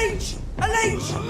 leech! A leech!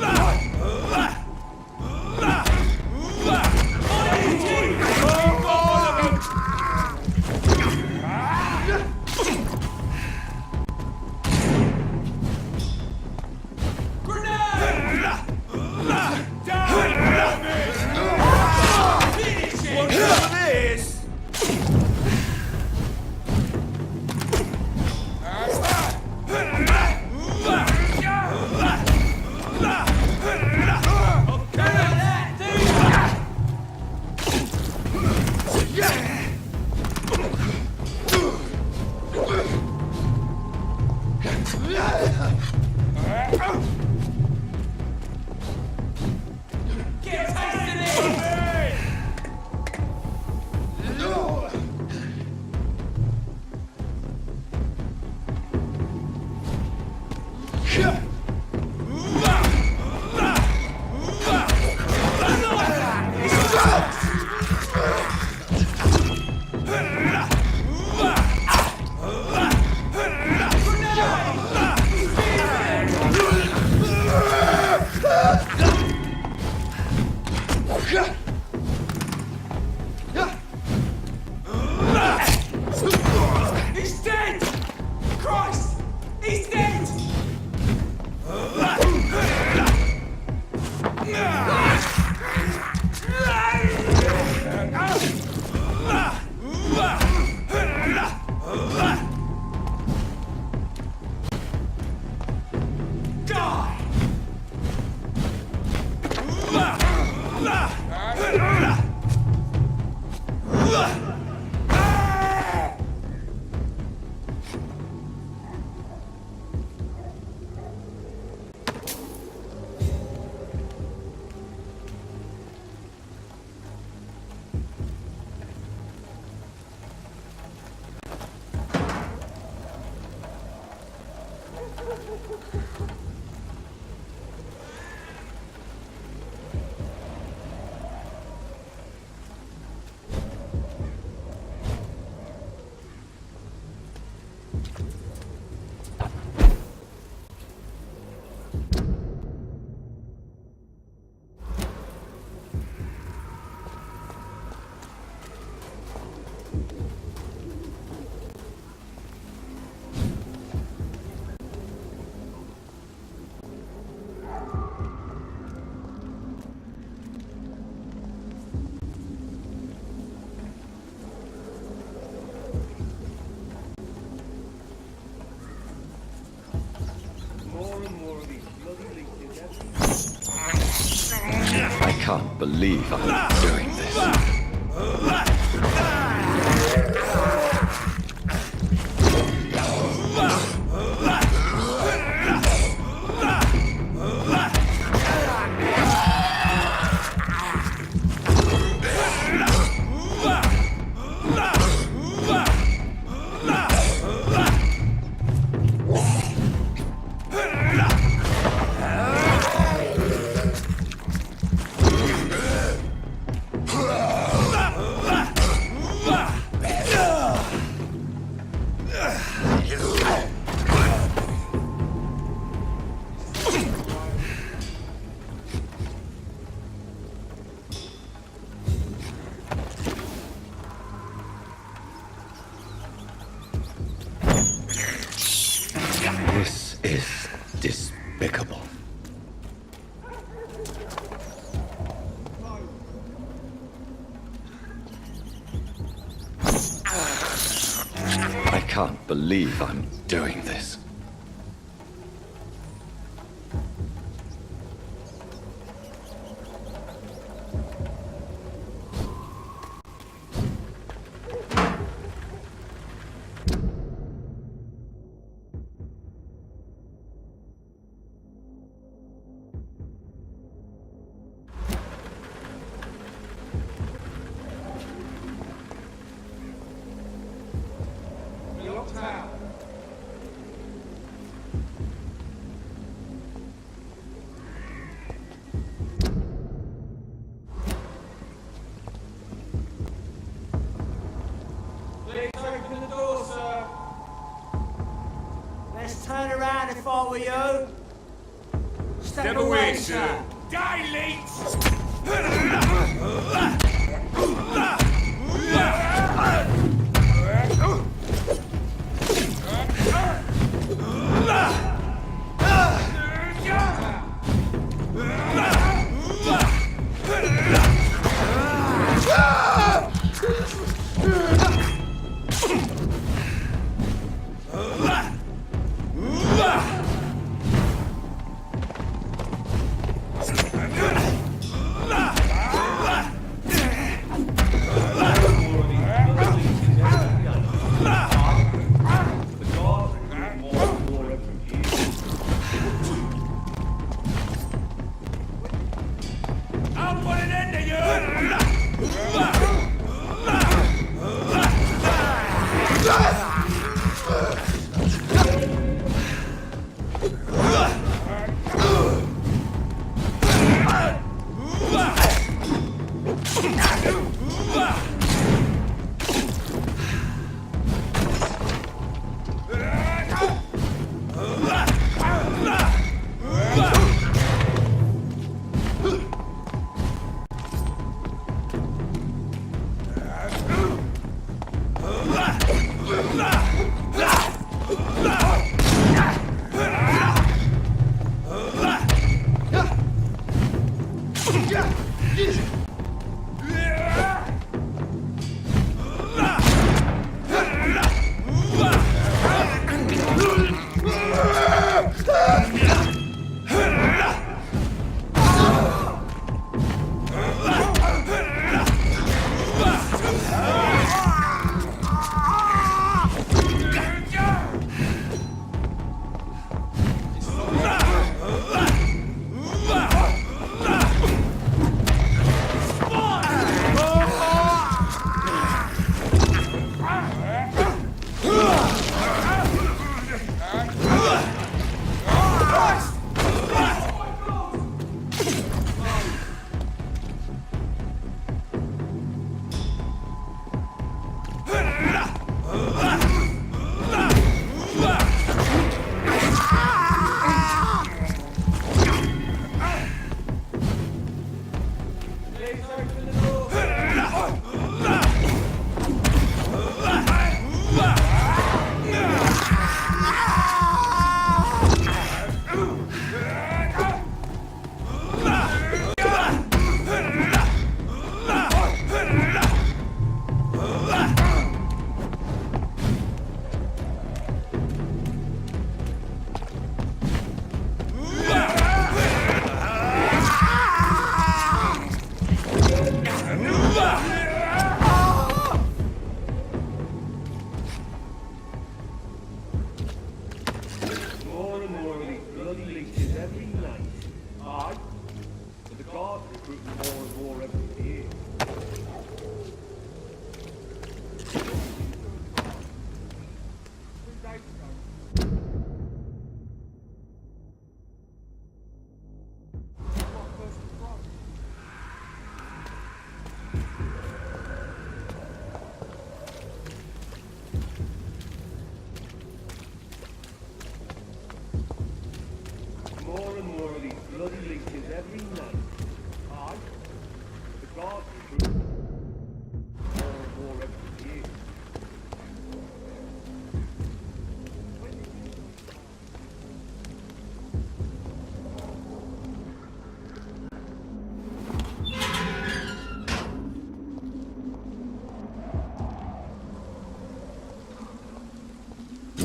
He's dead! Christ! He's dead! I can't believe I'm doing this. This is despicable. I can't believe I'm doing this. Let's turn around if I were you. Step away, sir. Die, leech!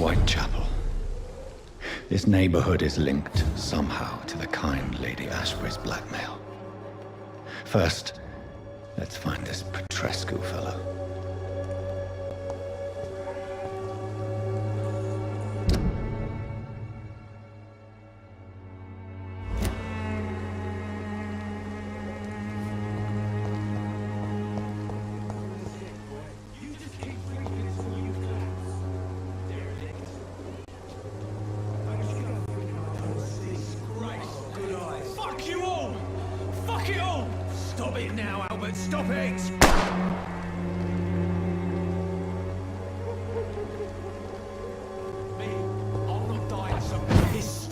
Whitechapel. This neighborhood is linked somehow to the kind Lady Ashbury's blackmail. First, let's find this Petrescu fellow.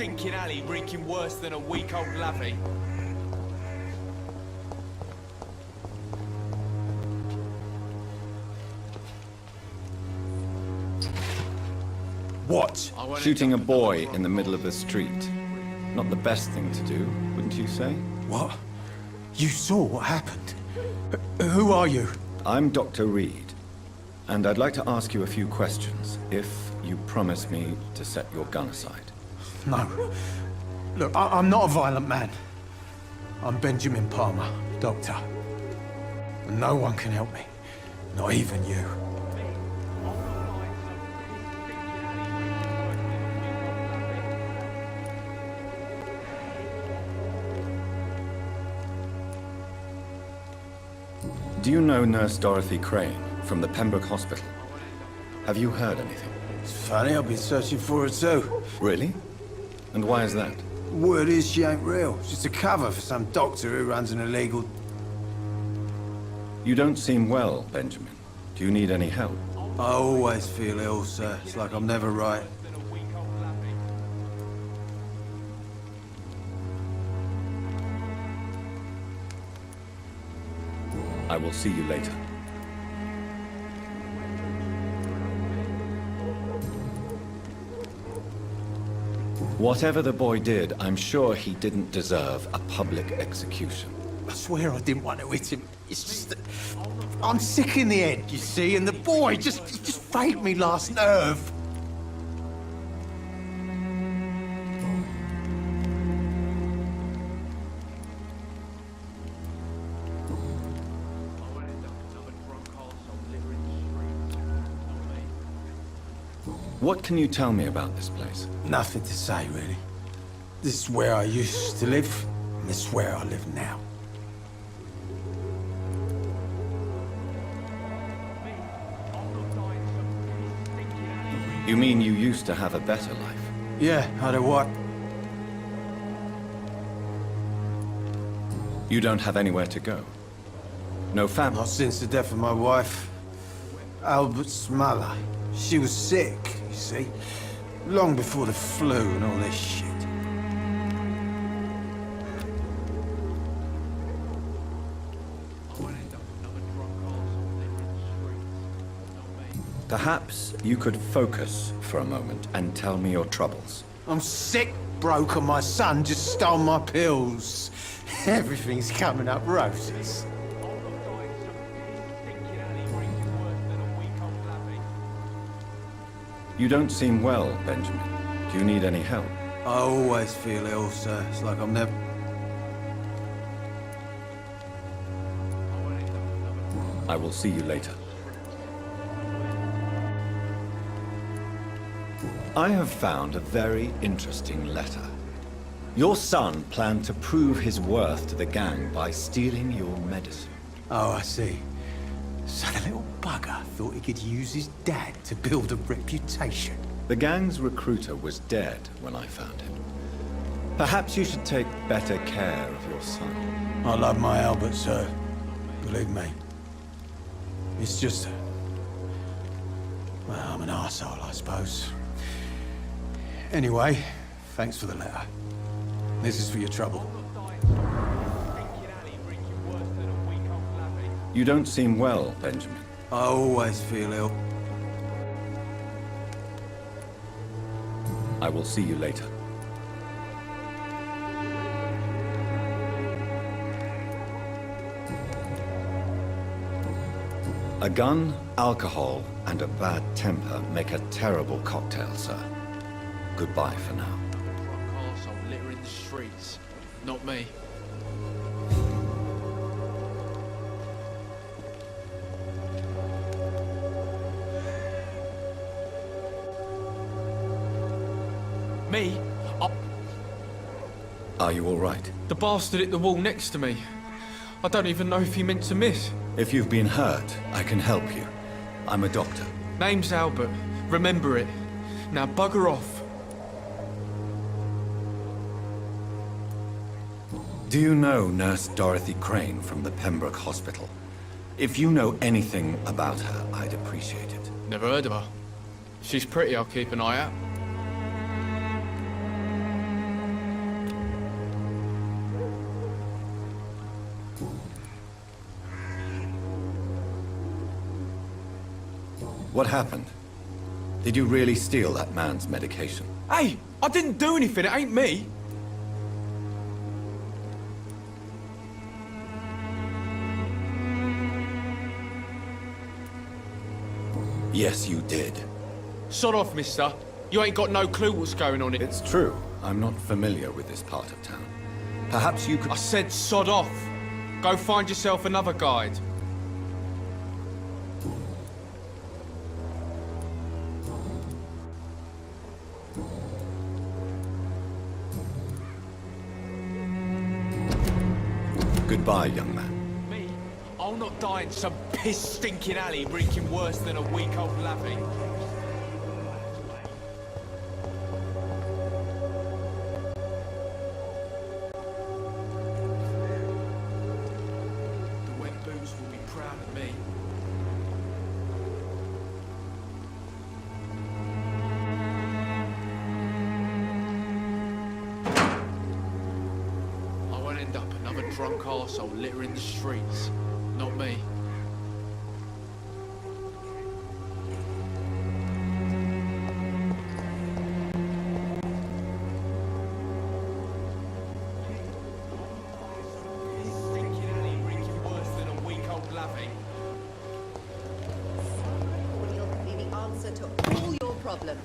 stinking alley reeking worse than a week-old lavvy. What? Shooting a boy in the middle of the street. Not the best thing to do, wouldn't you say? What? You saw what happened? Who are you? I'm Dr. Reed, and I'd like to ask you a few questions, if you promise me to set your gun aside. No. Look, I'm not a violent man. I'm Benjamin Palmer, doctor. And no one can help me. Not even you. Do you know Nurse Dorothy Crane from the Pembroke Hospital? Have you heard anything? It's funny, I've been searching for her too. Really? And why is that? Word is she ain't real. She's a cover for some doctor who runs an illegal... You don't seem well, Benjamin. Do you need any help? I always feel ill, sir. It's like I'm never right. I will see you later. Whatever the boy did, I'm sure he didn't deserve a public execution. I swear I didn't want to hit him. It's just that... I'm sick in the head, you see, and the boy he just faked me last nerve. What can you tell me about this place? Nothing to say, really. This is where I used to live, and this is where I live now. You mean you used to have a better life? Yeah, I do what? You don't have anywhere to go? No family? Not since the death of my wife, Albert's mother. She was sick, you see. Long before the flu and all this shit. Perhaps you could focus for a moment and tell me your troubles. I'm sick, broke, and my son just stole my pills. Everything's coming up roses. You don't seem well, Benjamin. Do you need any help? I always feel ill, sir. It's like I'm never... I will see you later. I have found a very interesting letter. Your son planned to prove his worth to the gang by stealing your medicine. Oh, I see. So the little bugger thought he could use his dad to build a reputation. The gang's recruiter was dead when I found him. Perhaps you should take better care of your son. I love my Albert, sir. Believe me. It's just... well, I'm an arsehole, I suppose. Anyway, thanks for the letter. This is for your trouble. You don't seem well, Benjamin. I always feel ill. I will see you later. A gun, alcohol, and a bad temper make a terrible cocktail, sir. Goodbye for now. Drunk arsehole littering the streets. Not me. Me? Are you all right? The bastard at the wall next to me. I don't even know if he meant to miss. If you've been hurt, I can help you. I'm a doctor. Name's Albert. Remember it. Now bugger off. Do you know Nurse Dorothy Crane from the Pembroke Hospital? If you know anything about her, I'd appreciate it. Never heard of her. If she's pretty, I'll keep an eye out. What happened? Did you really steal that man's medication? Hey, I didn't do anything, it ain't me. Yes, you did. Sod off, mister. You ain't got no clue what's going on here. It's true. I'm not familiar with this part of town. Perhaps you could... I said sod off. Go find yourself another guide. Goodbye, young man. Me? I'll not die in some piss-stinking alley reeking worse than a week-old lavvy. The wet boots will be proud of me. I won't end up another drunk arsehole littering the streets. Not me. Stinking alley reeking worse than a week-old lavvy. Will be the answer to all your problems,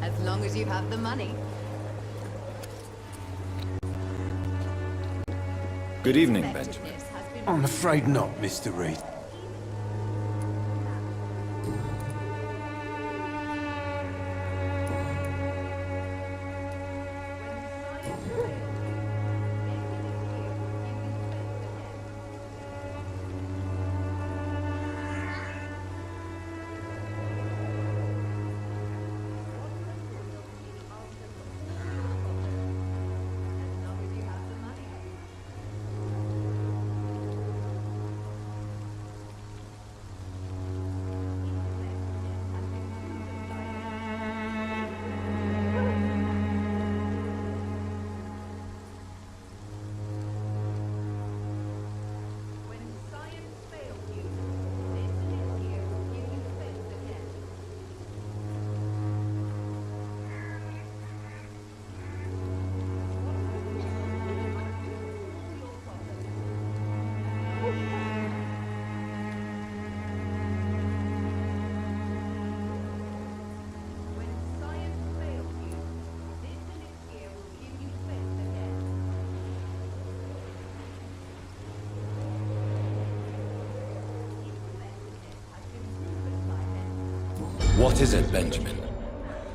as long as you have the money. Good evening, Benjamin. Effectiveness has been I'm afraid not, Mr. Reed. What is it, Benjamin?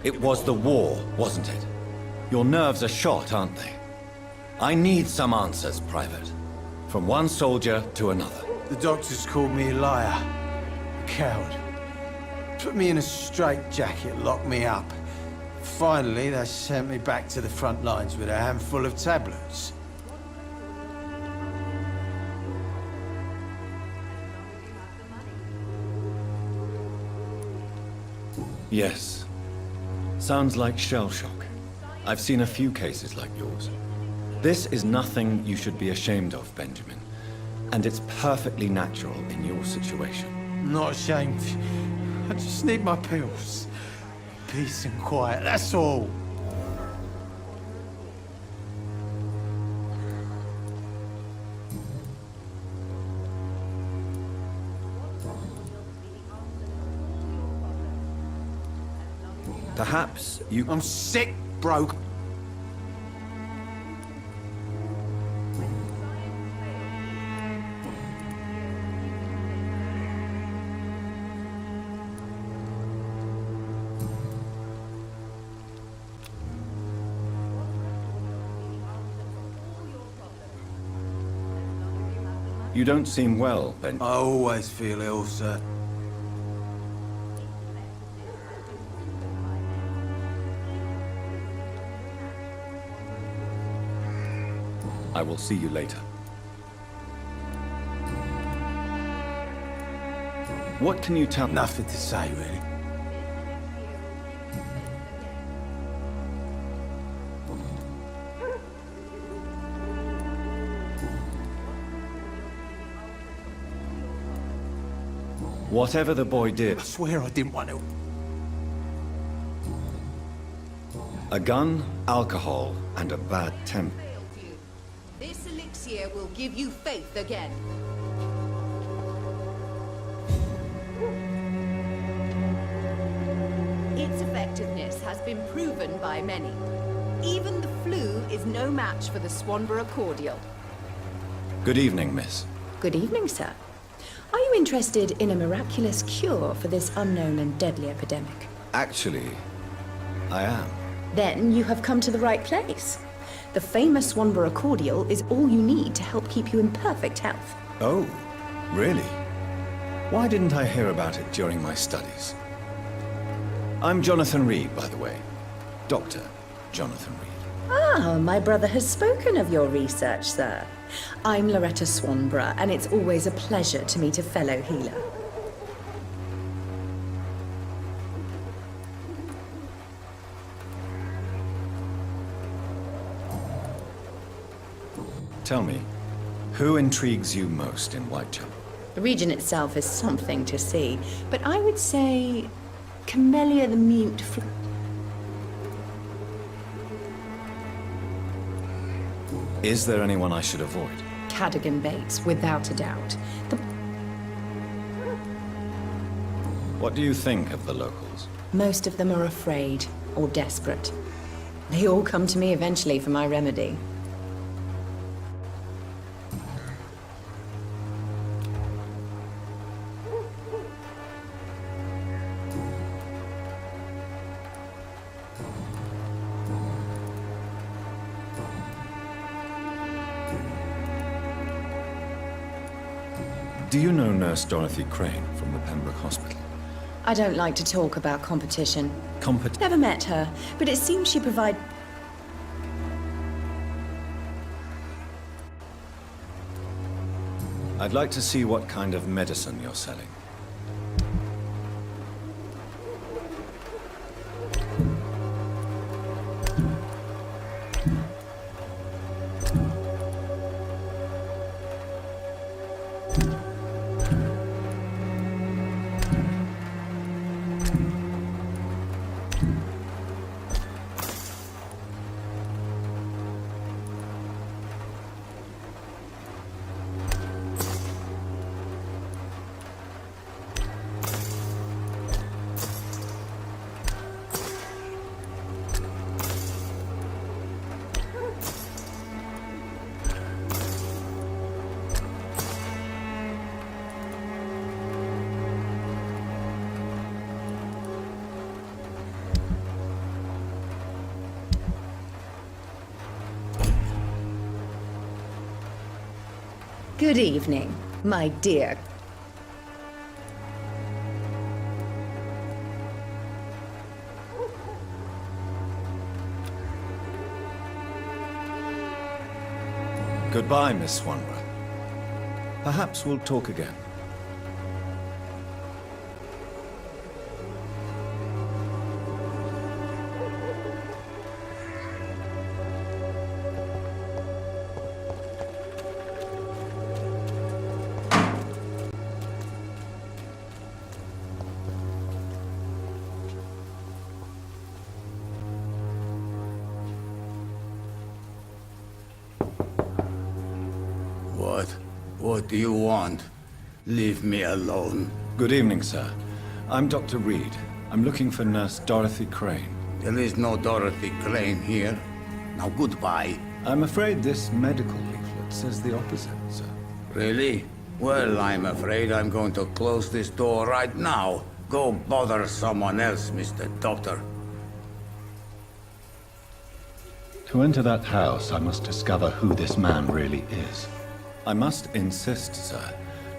It was the war, wasn't it? Your nerves are shot, aren't they? I need some answers, Private. From one soldier to another. The doctors called me a liar, a coward. Put me in a straitjacket, locked me up. Finally, they sent me back to the front lines with a handful of tablets. Yes. Sounds like shell shock. I've seen a few cases like yours. This is nothing you should be ashamed of, Benjamin. And it's perfectly natural in your situation. I'm not ashamed. I just need my pills. Peace and quiet, that's all. Perhaps you... I'm sick, broke. You don't seem well, Ben. I always feel ill, sir. I will see you later. What can you tell... Nothing to say, really. Whatever the boy did, I swear I didn't want to. a gun, alcohol, and a bad temper. Failed you. This elixir will give you faith again. Its effectiveness has been proven by many. Even the flu is no match for the Swanborough cordial. Good evening, miss. Good evening, sir. Are you interested in a miraculous cure for this unknown and deadly epidemic? Actually, I am. Then you have come to the right place. The famous Swanborough cordial is all you need to help keep you in perfect health. Oh, really? Why didn't I hear about it during my studies? I'm Jonathan Reed, by the way. Dr. Jonathan Reed. Ah, my brother has spoken of your research, sir. I'm Loretta Swanborough, and it's always a pleasure to meet a fellow healer. Tell me, who intrigues you most in Whitechapel? The region itself is something to see, but I would say Camellia the Mute. Is there anyone I should avoid? Cadogan Bates, without a doubt. What do you think of the locals? Most of them are afraid or desperate. They all come to me eventually for my remedy. Do you know Nurse Dorothy Crane from the Pembroke Hospital? I don't like to talk about competition. Never met her, but it seems she provides... I'd like to see what kind of medicine you're selling. Good evening, my dear. Goodbye, Miss Swanborough. Perhaps we'll talk again. What do you want? Leave me alone. Good evening, sir. I'm Dr. Reed. I'm looking for Nurse Dorothy Crane. There is no Dorothy Crane here. Now goodbye. I'm afraid this medical leaflet says the opposite, sir. Really? Well, I'm afraid I'm going to close this door right now. Go bother someone else, Mr. Doctor. To enter that house, I must discover who this man really is. I must insist, sir.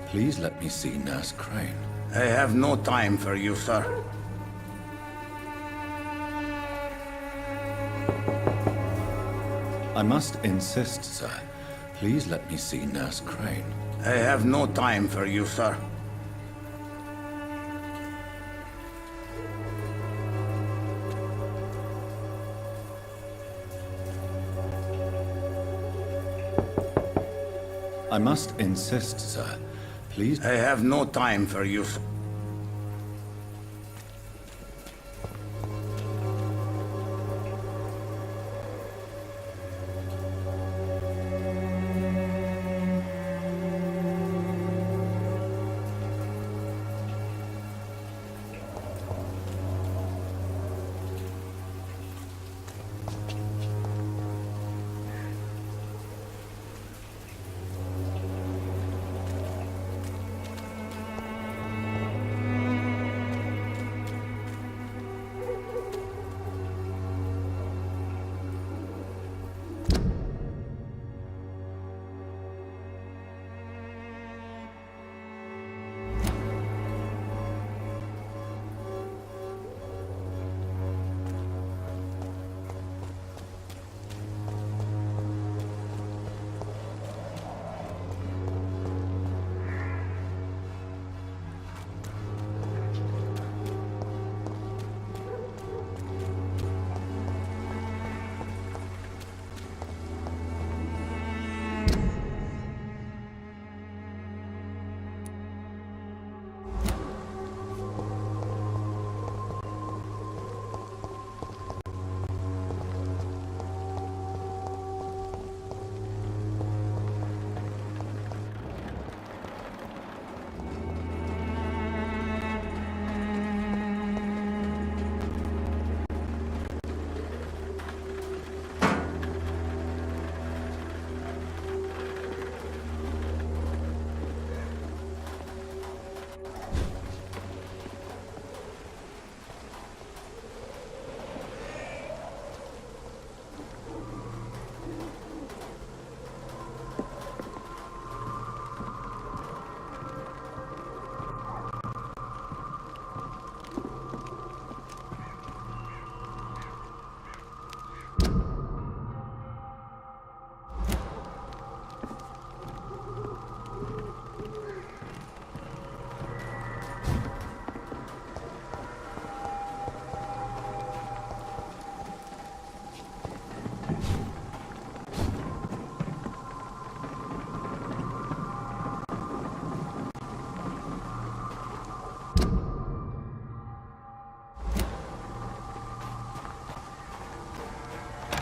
Please let me see Nurse Crane. I have no time for you, sir. I must insist, sir. Please let me see Nurse Crane. I have no time for you, sir. I must insist, sir. Please... I have no time for you, sir.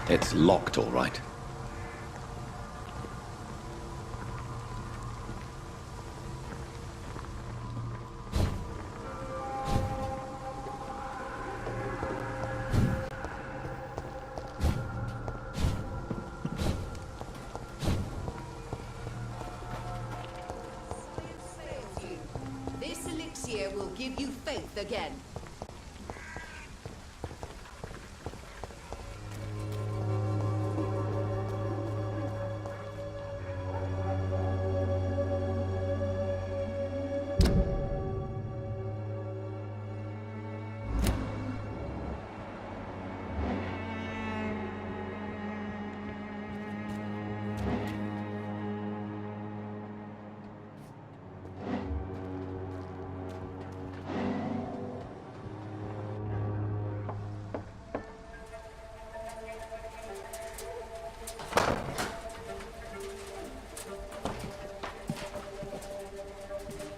It's locked, all right. This elixir will give you faith again.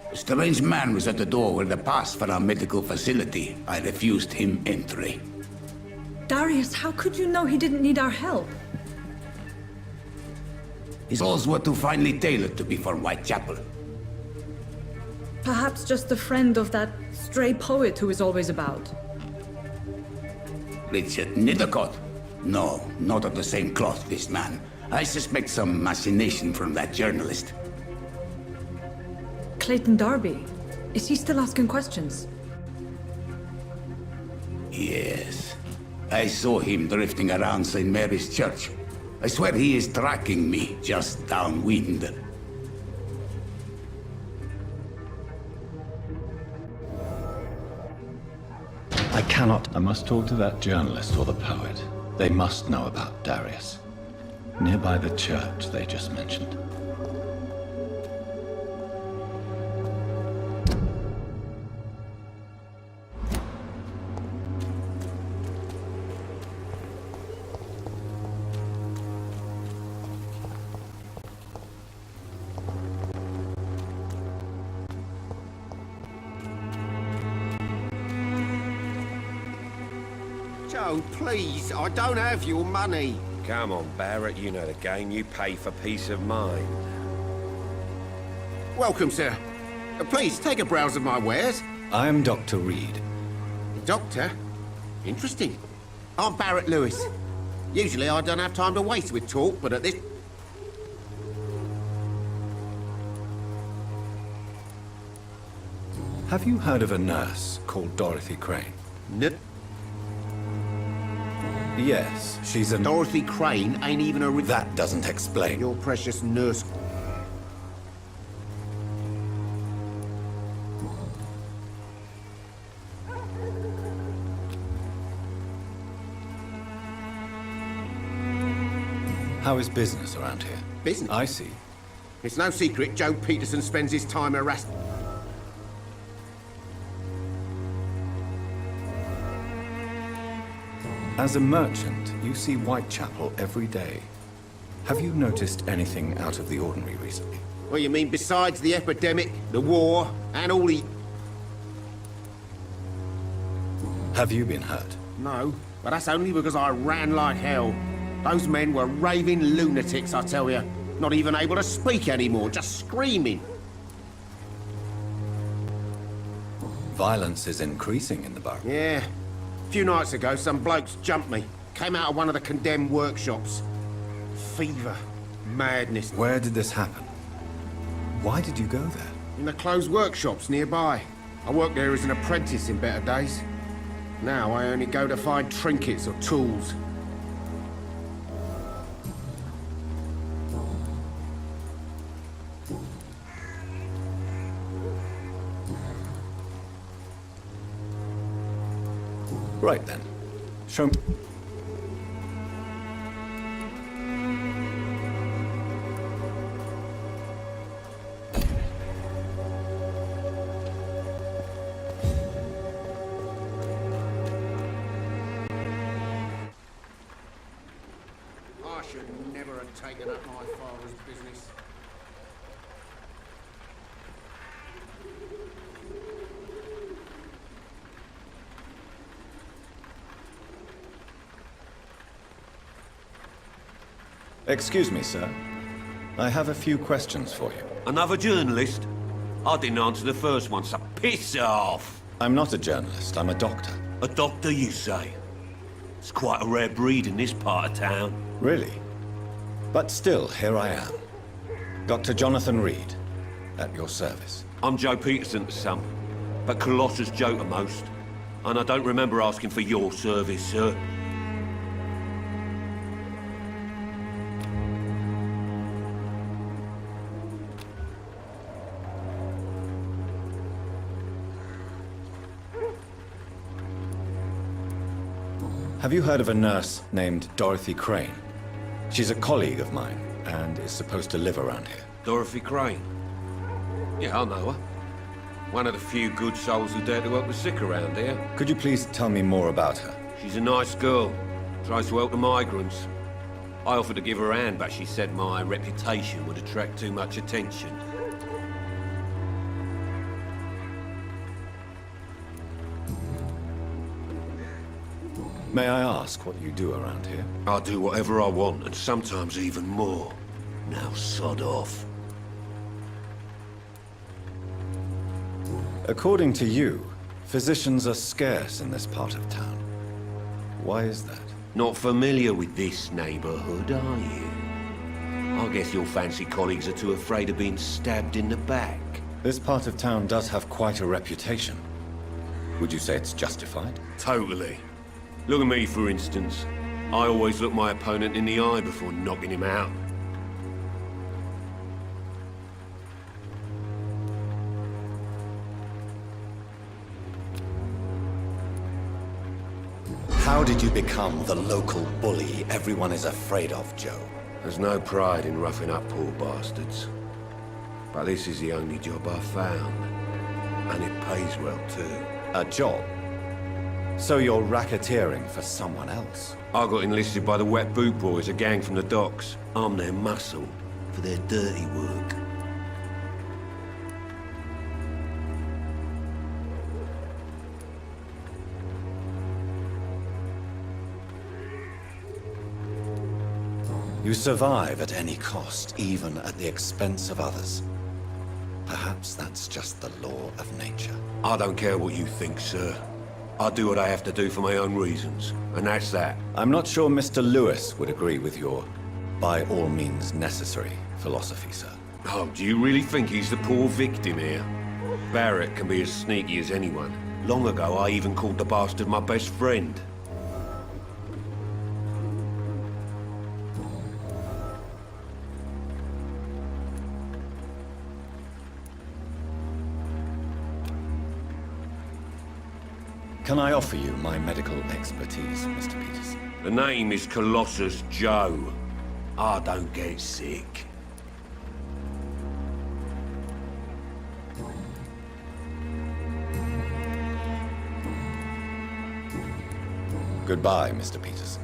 A strange man was at the door with a pass for our medical facility. I refused him entry. Darius, how could you know he didn't need our help? His clothes were too finely tailored to be for Whitechapel. Perhaps just a friend of that stray poet who is always about. Richard Nithercott? No, not of the same cloth, this man. I suspect some machination from that journalist. Clayton Darby. Is he still asking questions? Yes. I saw him drifting around St. Mary's Church. I swear he is tracking me, just downwind. I must talk to that journalist or the poet. They must know about Darius. Nearby the church they just mentioned. Joe, please, I don't have your money. Come on, Barrett, you know the game. You pay for peace of mind. Welcome, sir. Please, take a browse of my wares. I am Dr. Reed. Doctor? Interesting. I'm Barrett Lewis. Usually I don't have time to waste with talk, but at this... Have you heard of a nurse called Dorothy Crane? Yes, she's a... Dorothy Crane ain't even a... That doesn't explain. Your precious nurse... How is business around here? Business? I see. It's no secret Joe Peterson spends his time harassing... As a merchant, you see Whitechapel every day. Have you noticed anything out of the ordinary recently? What you mean, besides the epidemic, the war, and all the... Have you been hurt? No, but that's only because I ran like hell. Those men were raving lunatics, I tell you. Not even able to speak anymore, just screaming. Violence is increasing in the borough. Yeah. A few nights ago, some blokes jumped me. Came out of one of the condemned workshops. Fever. Madness. Where did this happen? Why did you go there? In the closed workshops nearby. I worked there as an apprentice in better days. Now I only go to find trinkets or tools. Right then. Show me. I should never have taken up my father's business. Excuse me, sir. I have a few questions for you. Another journalist? I didn't answer the first one, so piss off! I'm not a journalist, I'm a doctor. A doctor, you say? It's quite a rare breed in this part of town. Really? But still, here I am. Dr. Jonathan Reed, at your service. I'm Joe Peterson to some, but Colossus Joe to most. And I don't remember asking for your service, sir. Have you heard of a nurse named Dorothy Crane? She's a colleague of mine, and is supposed to live around here. Dorothy Crane? Yeah, I know her. One of the few good souls who dare to help the sick around here. Could you please tell me more about her? She's a nice girl. Tries to help the migrants. I offered to give her a hand, but she said my reputation would attract too much attention. May I ask what you do around here? I do whatever I want, and sometimes even more. Now sod off. According to you, physicians are scarce in this part of town. Why is that? Not familiar with this neighborhood, are you? I guess your fancy colleagues are too afraid of being stabbed in the back. This part of town does have quite a reputation. Would you say it's justified? Totally. Look at me, for instance. I always look my opponent in the eye before knocking him out. How did you become the local bully everyone is afraid of, Joe? There's no pride in roughing up poor bastards. But this is the only job I've found. And it pays well, too. A job? So you're racketeering for someone else? I got enlisted by the Wet Boot Boys, a gang from the docks. I'm their muscle for their dirty work. You survive at any cost, even at the expense of others. Perhaps that's just the law of nature. I don't care what you think, sir. I do what I have to do for my own reasons, and that's that. I'm not sure Mr. Lewis would agree with your by all means necessary philosophy, sir. Oh, do you really think he's the poor victim here? Barrett can be as sneaky as anyone. Long ago, I even called the bastard my best friend. Can I offer you my medical expertise, Mr. Peterson? The name is Colossus Joe. I don't get sick. Goodbye, Mr. Peterson.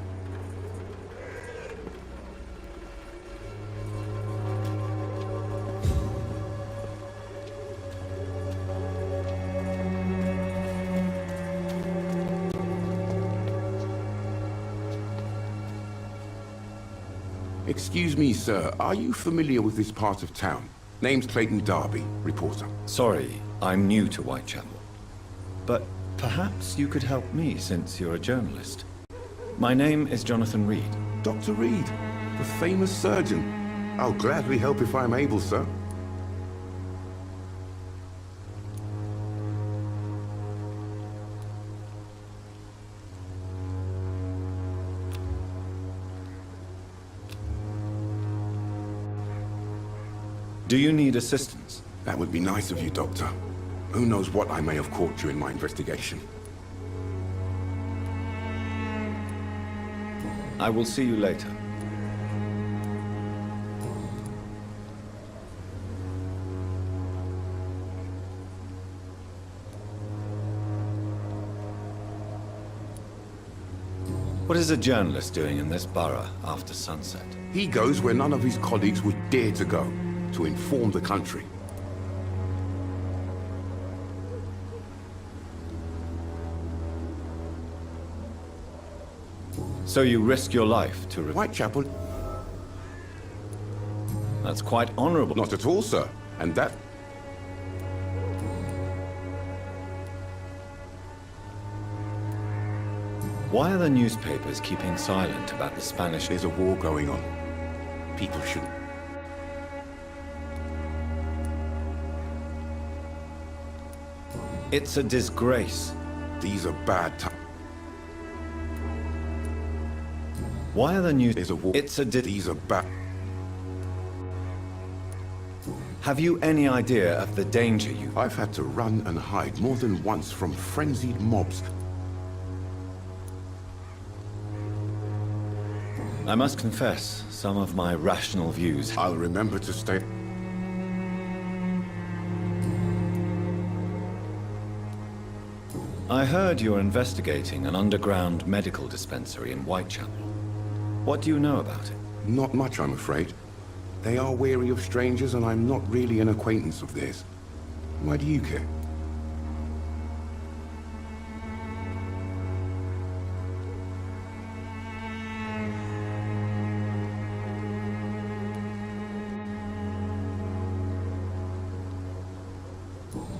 Excuse me, sir. Are you familiar with this part of town? Name's Clayton Darby, reporter. Sorry, I'm new to Whitechapel. But perhaps you could help me since you're a journalist. My name is Jonathan Reed. Dr. Reed, the famous surgeon. I'll gladly help if I'm able, sir. Do you need assistance? That would be nice of you, Doctor. Who knows what I may have caught you in my investigation. I will see you later. What is a journalist doing in this borough after sunset? He goes where none of his colleagues would dare to go, to inform the country. So you risk your life to... Whitechapel? That's quite honorable. Not at all, sir. And that... Why are the newspapers keeping silent about the Spanish? There's a war going on. People shouldn't... It's a disgrace. These are bad times. Why are the news... There's a war... It's a These are bad... Have you any idea of the danger you... I've had to run and hide more than once from frenzied mobs. I must confess, some of my rational views... I'll remember to stay... I heard you're investigating an underground medical dispensary in Whitechapel. What do you know about it? Not much, I'm afraid. They are wary of strangers, and I'm not really an acquaintance of theirs. Why do you care?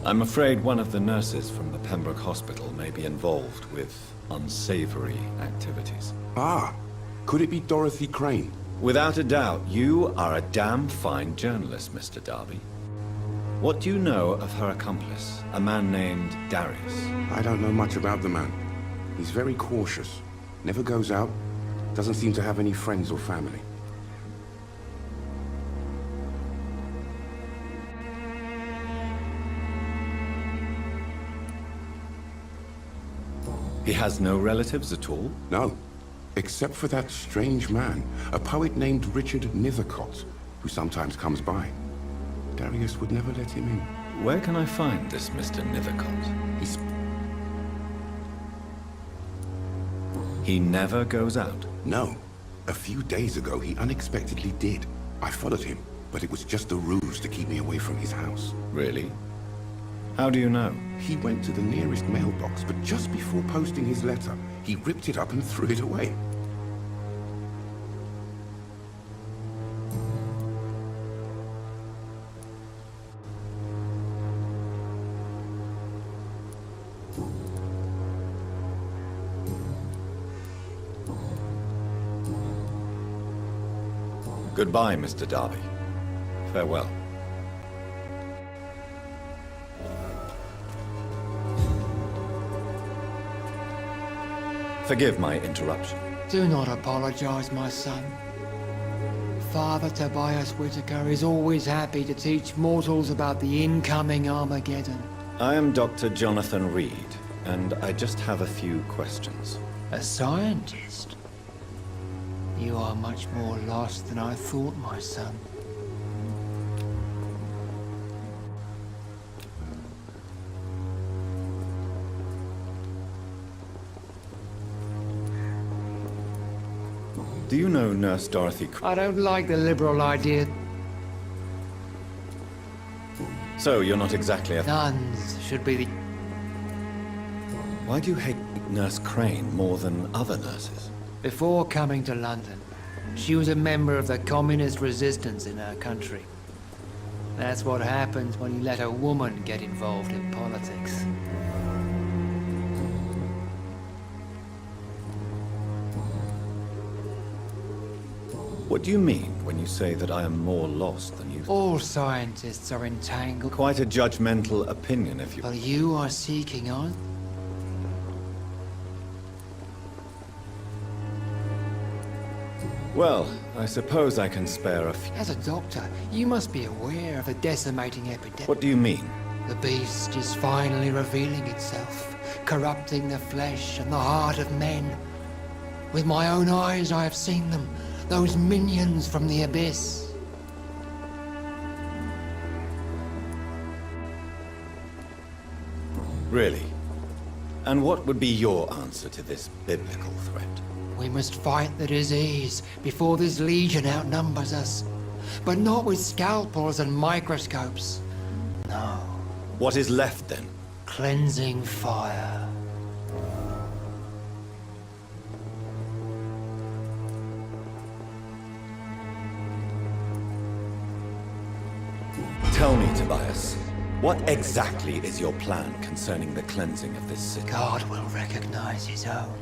I'm afraid one of the nurses from the Pembroke Hospital may be involved with unsavory activities. Ah, could it be Dorothy Crane? Without a doubt, you are a damn fine journalist, Mr. Darby. What do you know of her accomplice, a man named Darius? I don't know much about the man. He's very cautious. Never goes out. Doesn't seem to have any friends or family. He has no relatives at all? No. Except for that strange man, a poet named Richard Nethercott, who sometimes comes by. Darius would never let him in. Where can I find this Mr. Nethercott? He never goes out? No. A few days ago, he unexpectedly did. I followed him, but it was just a ruse to keep me away from his house. Really? How do you know? He went to the nearest mailbox, but just before posting his letter, he ripped it up and threw it away. Goodbye, Mr. Darby. Farewell. Forgive my interruption. Do not apologize, my son. Father Tobias Whitaker is always happy to teach mortals about the incoming Armageddon. I am Dr. Jonathan Reed, and I just have a few questions. A scientist? You are much more lost than I thought, my son. Do you know Nurse Dorothy? I don't like the liberal idea. So, you're not exactly a... Nuns should be the... Why do you hate Nurse Crane more than other nurses? Before coming to London, she was a member of the communist resistance in her country. That's what happens when you let a woman get involved in politics. What do you mean when you say that I am more lost than you? All scientists are entangled. Quite a judgmental opinion, if you... But you are seeking on. Well, I suppose I can spare a few... As a doctor, you must be aware of the decimating epidemic. What do you mean? The beast is finally revealing itself, corrupting the flesh and the heart of men. With my own eyes, I have seen them. Those minions from the abyss. Really? And what would be your answer to this biblical threat? We must fight the disease before this legion outnumbers us. But not with scalpels and microscopes. No. What is left, then? Cleansing fire. Tell me, Tobias, what exactly is your plan concerning the cleansing of this city? God will recognize his own.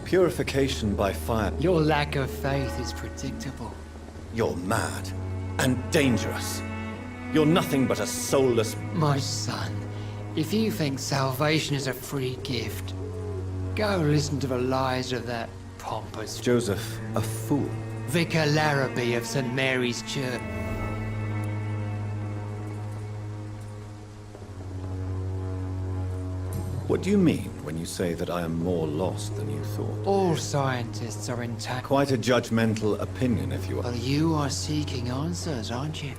Purification by fire. Your lack of faith is predictable. You're mad and dangerous. You're nothing but a soulless... My son, if you think salvation is a free gift, go listen to the lies of that pompous... Joseph, a fool. Vicar Larrabee of St. Mary's Church. What do you mean when you say that I am more lost than you thought? All scientists are intact. Quite a judgmental opinion, if you are. Well, you are seeking answers, aren't you?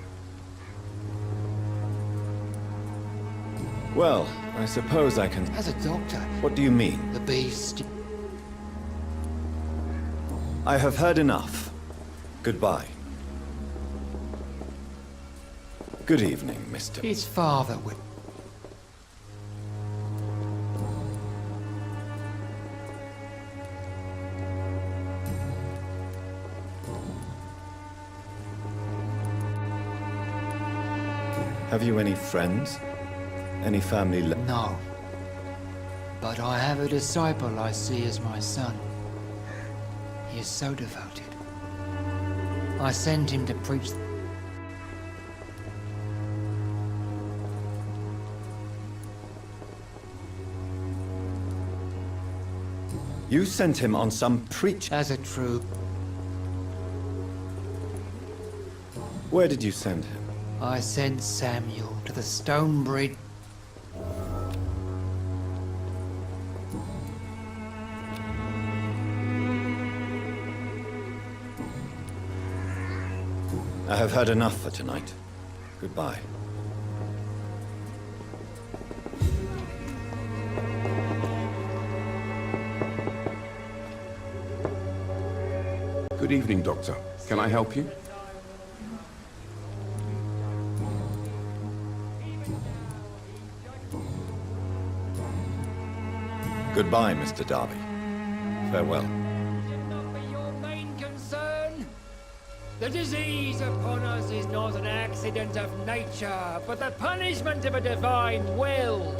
Well, I suppose I can... As a doctor... What do you mean? The beast... I have heard enough. Goodbye. Good evening, Mr. His father would... Have you any friends? Any family No. But I have a disciple I see as my son. He is so devoted. I sent him to preach... You sent him on some preach... As a true... Where did you send him? I sent Samuel to the Stone Bridge. I have heard enough for tonight. Goodbye. Good evening, Doctor. Can I help you? Goodbye, Mr. Darby. Farewell. Should not be your main concern. The disease upon us is not an accident of nature, but the punishment of a divine will.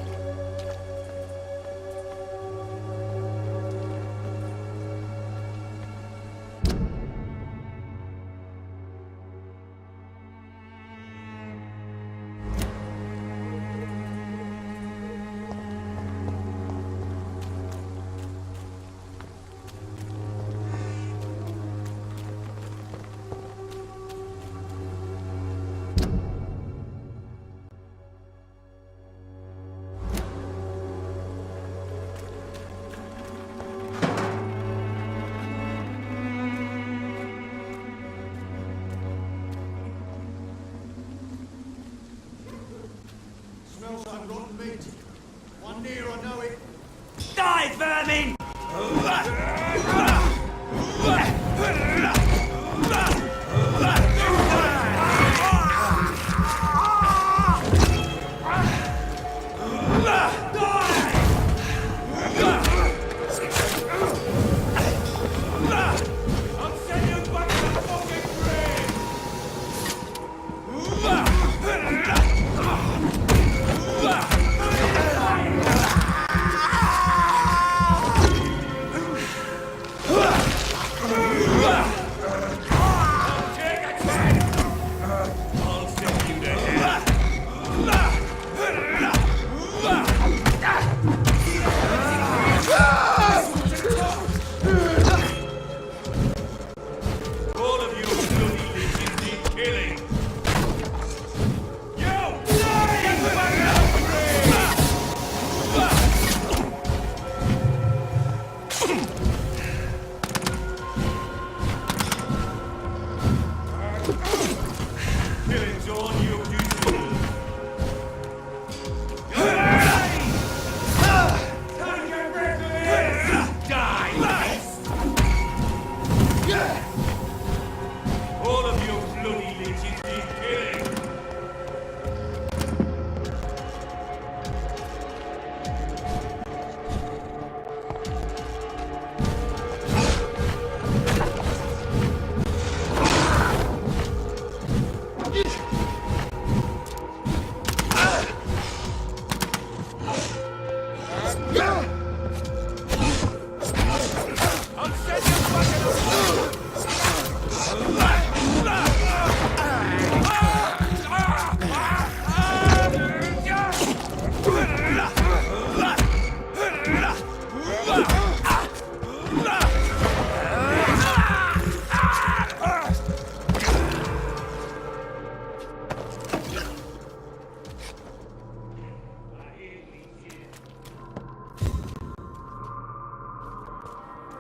Smells like rotten meat. One near, I know it. Die, vermin!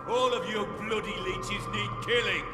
All of you bloody leeches need killing.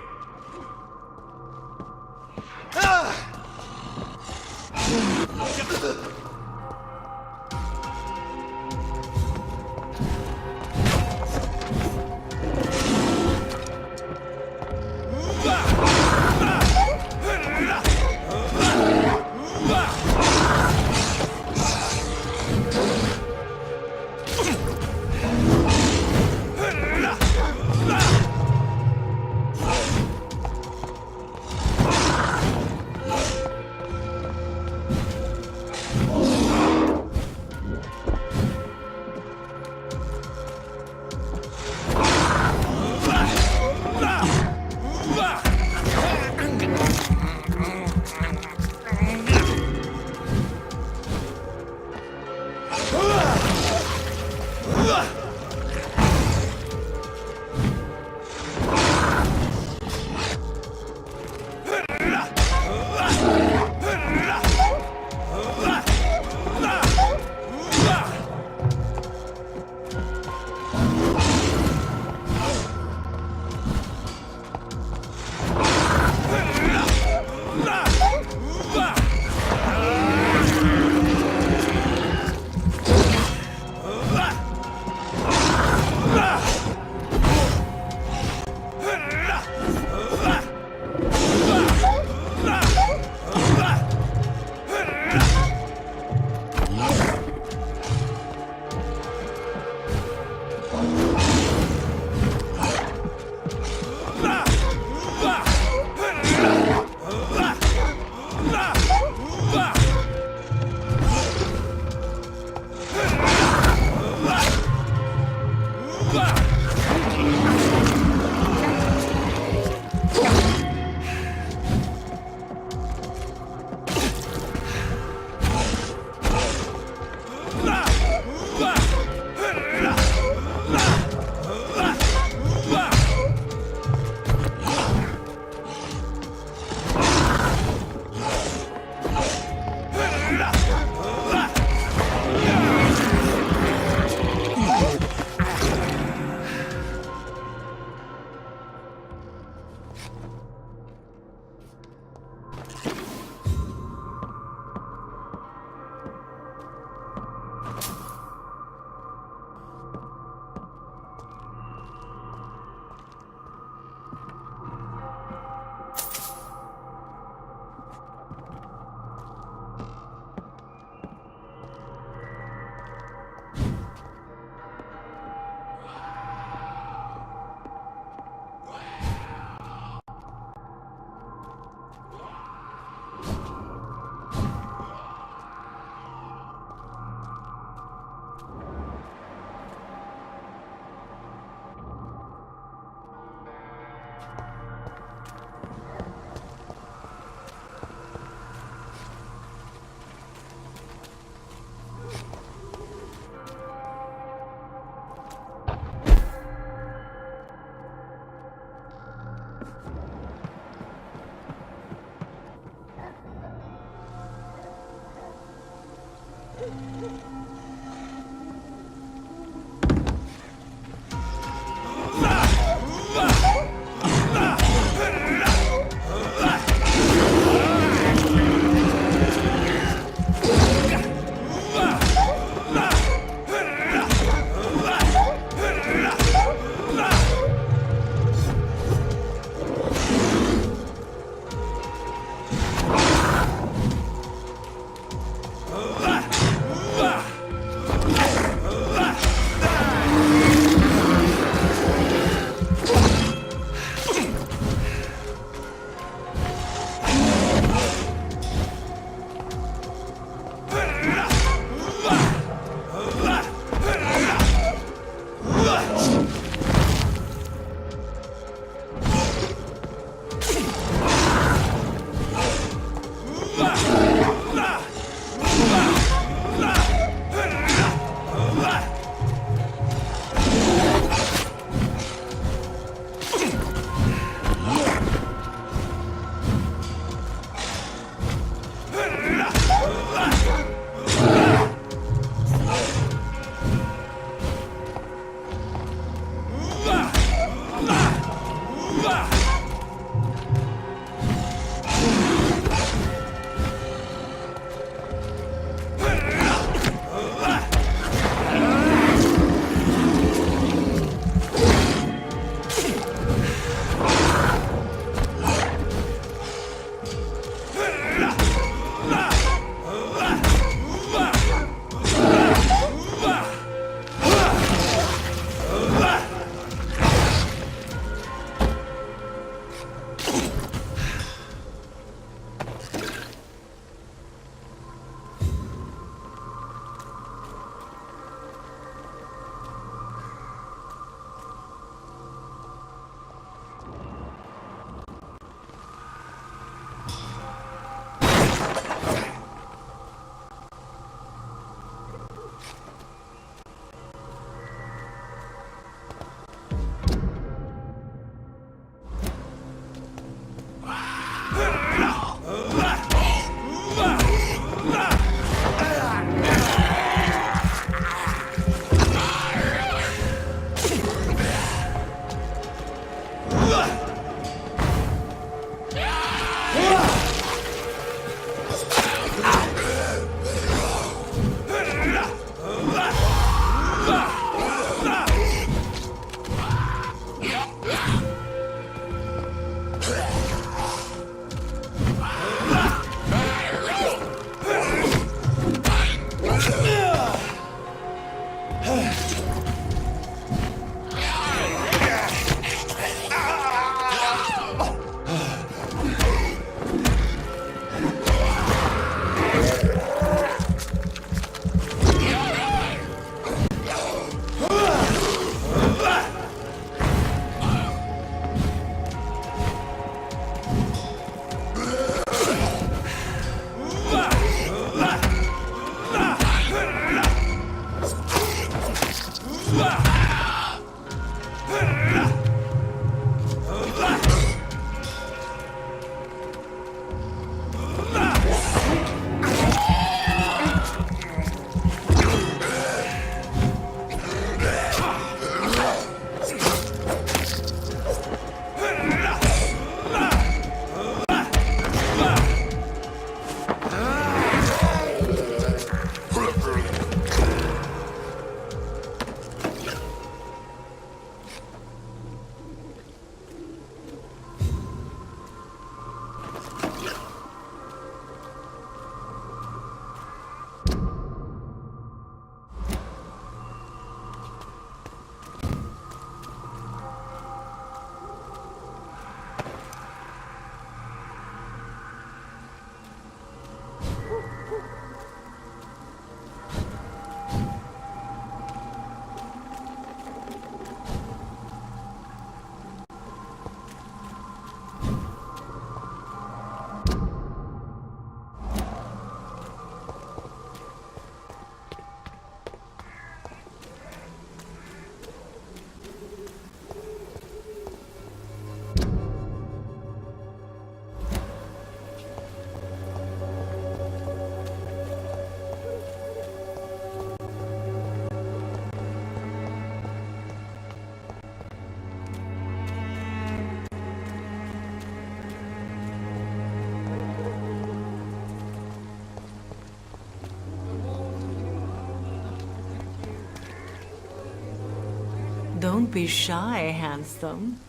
Don't be shy, handsome.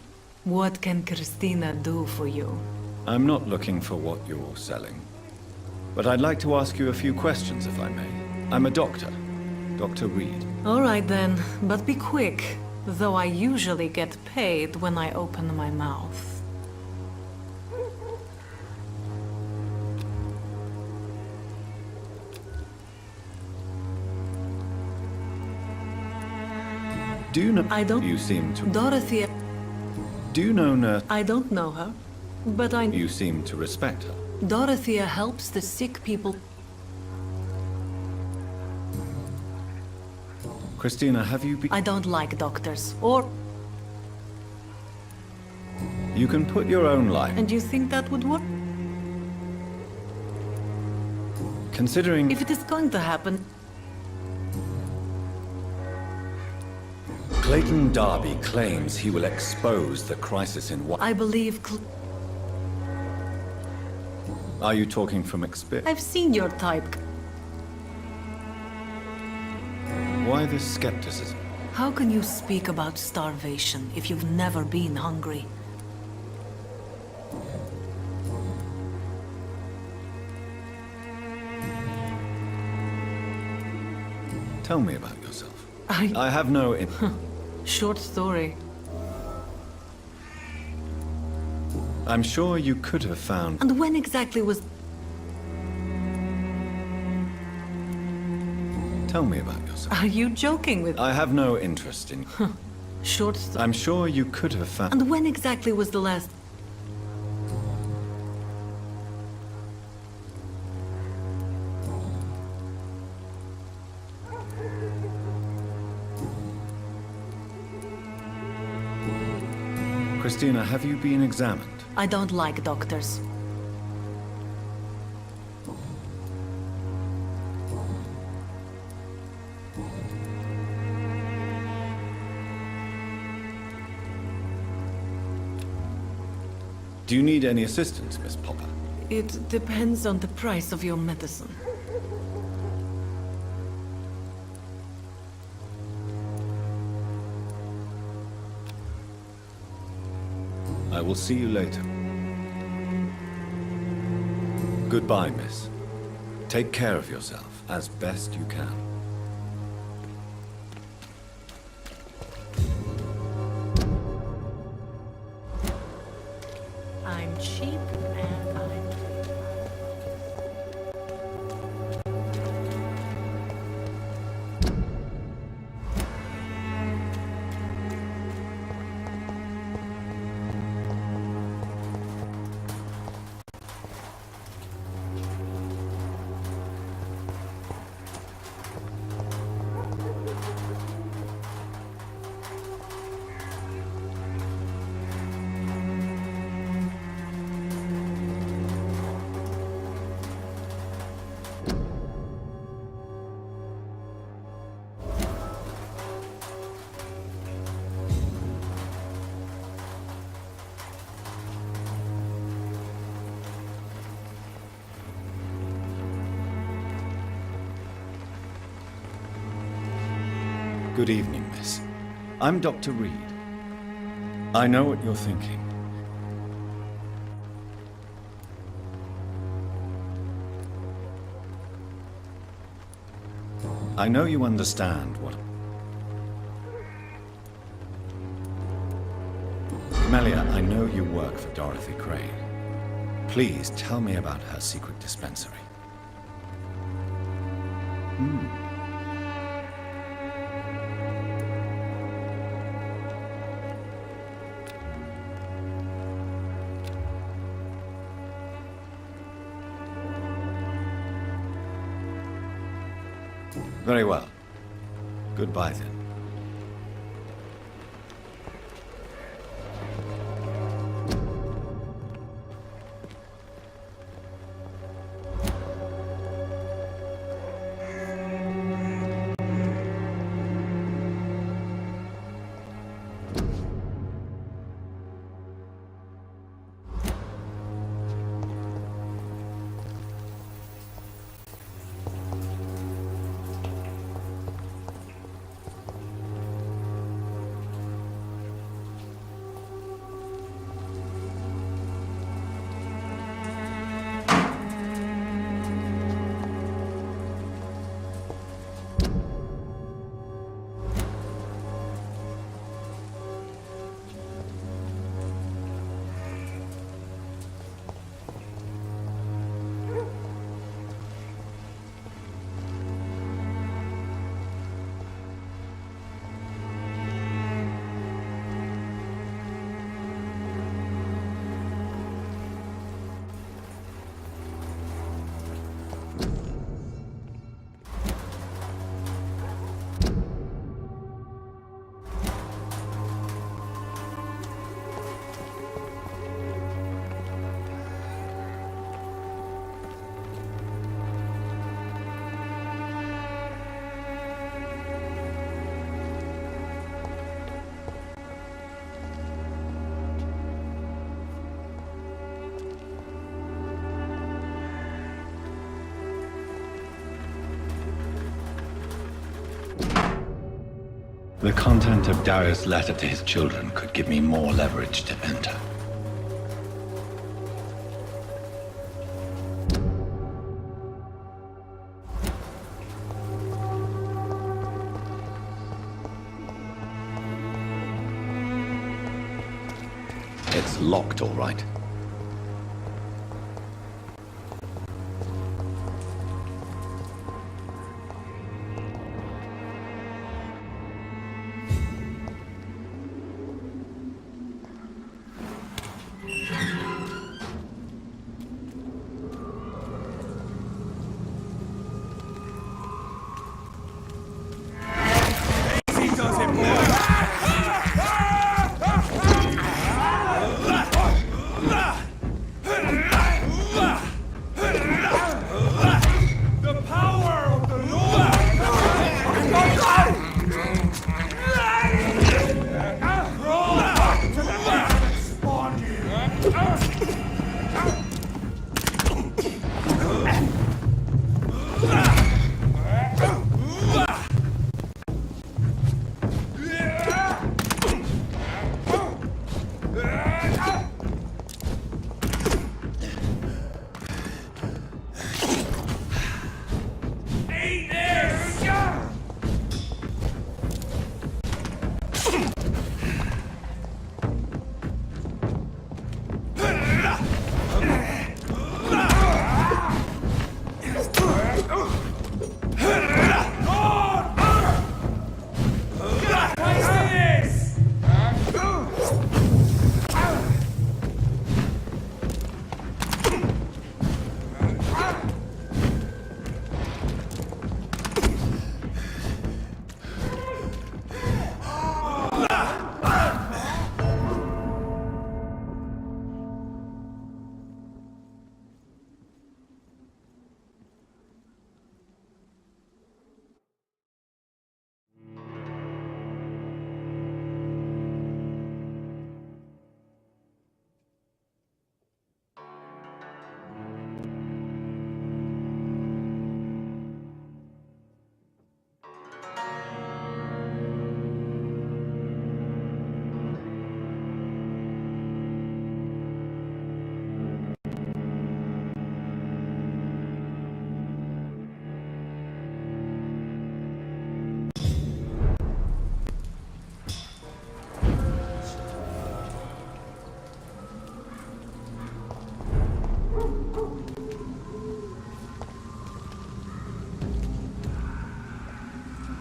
What can Christina do for you? I'm not looking for what you're selling. But I'd like to ask you a few questions, if I may. I'm a doctor. Dr. Reed. All right then, but be quick. Though I usually get paid when I open my mouth. Do you know... I don't... You seem to... Dorothy... Do you know Nurse... I don't know her, but I... You seem to respect her. Dorothea helps the sick people. Christina, have you been... I don't like doctors, or... You can put your own life... And you think that would work? Considering... If it is going to happen... Clayton Darby claims he will expose the crisis in... I believe... Are you talking from experience? I've seen your type. Why this skepticism? How can you speak about starvation if you've never been hungry? Tell me about yourself. I have no... Short story. I'm sure you could have found... And when exactly was... Tell me about yourself. Are you joking with... I have no interest in... Short story. I'm sure you could have found... And when exactly was the last... Christina, have you been examined? I don't like doctors. Do you need any assistance, Miss Popper? It depends on the price of your medicine. I will see you later. Goodbye, miss. Take care of yourself as best you can. I'm cheap and I'm... Good evening, miss. I'm Dr. Reed. I know what you're thinking. I know you understand what... Melia, I know you work for Dorothy Crane. Please tell me about her secret dispensary. Very well. Goodbye, then. The content of Darius' letter to his children could give me more leverage to enter. It's locked, all right.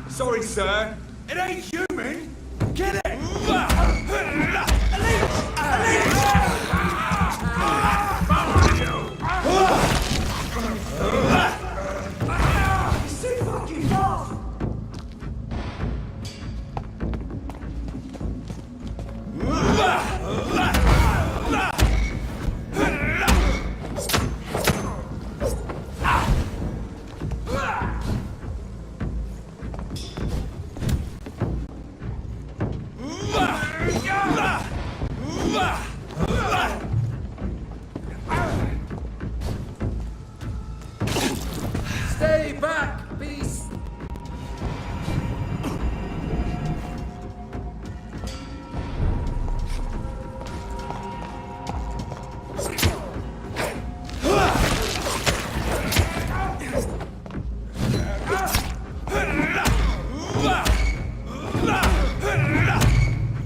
Sorry, sir. It ain't human. Get it! Stay back, beast!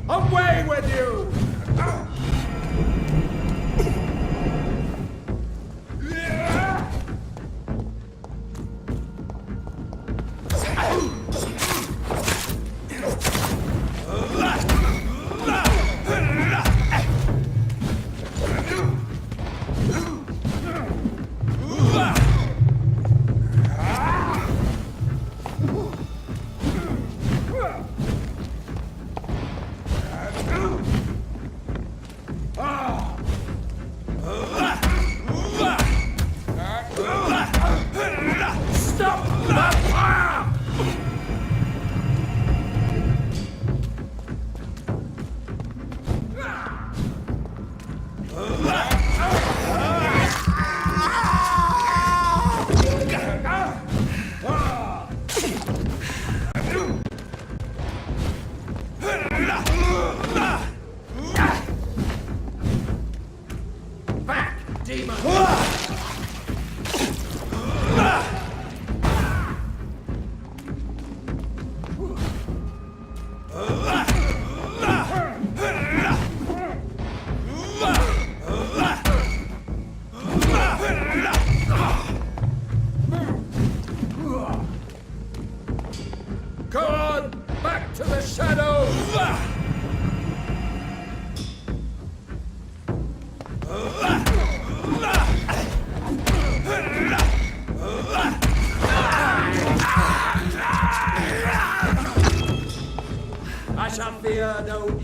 Away with you!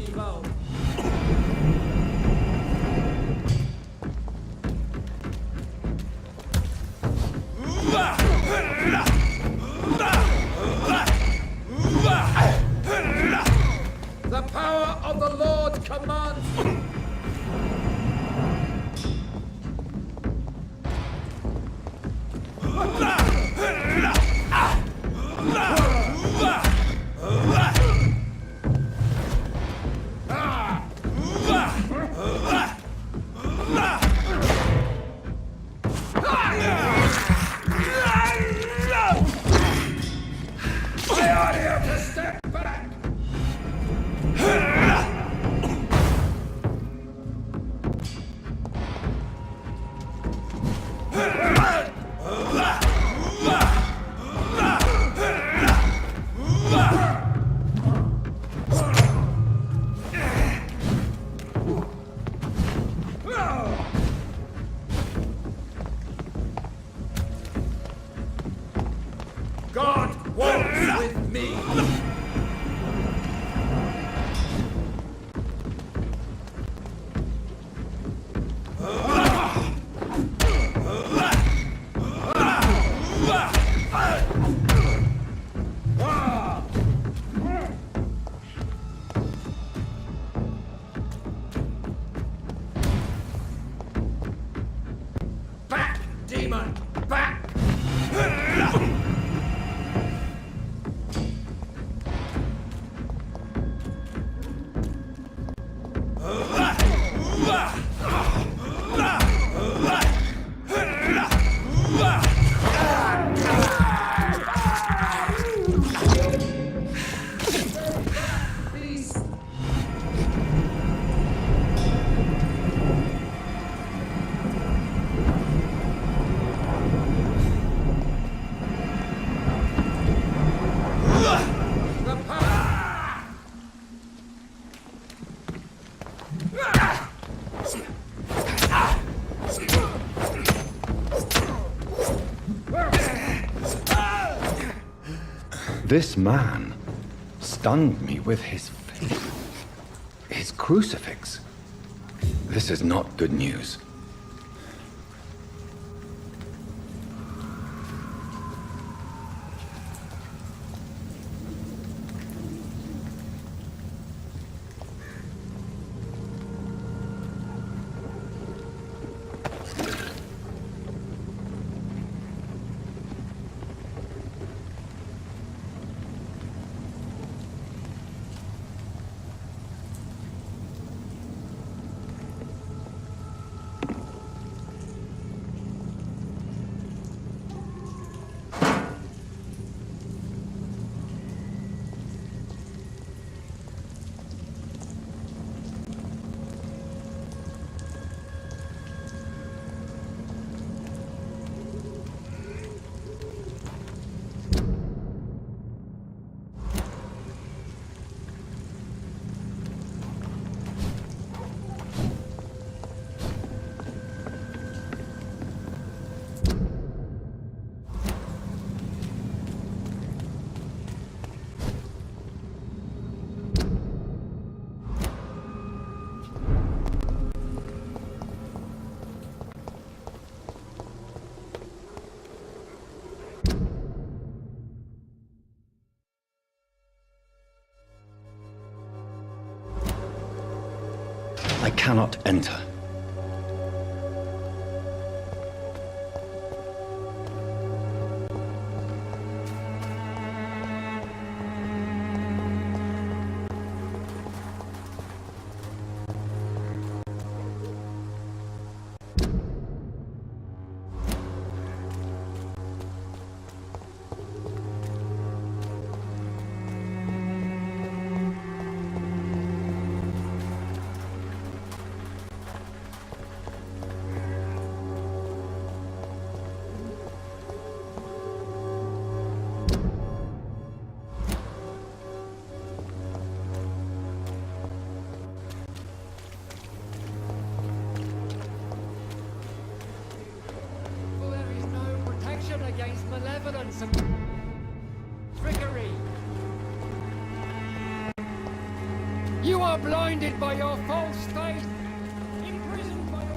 evil. The power of the Lord commands. God walks with me. Back, demon, back! This man stunned me with his faith. His crucifix. This is not good news. I cannot enter. Against malevolence and trickery. You are are blinded by your false faith. Imprisoned by your...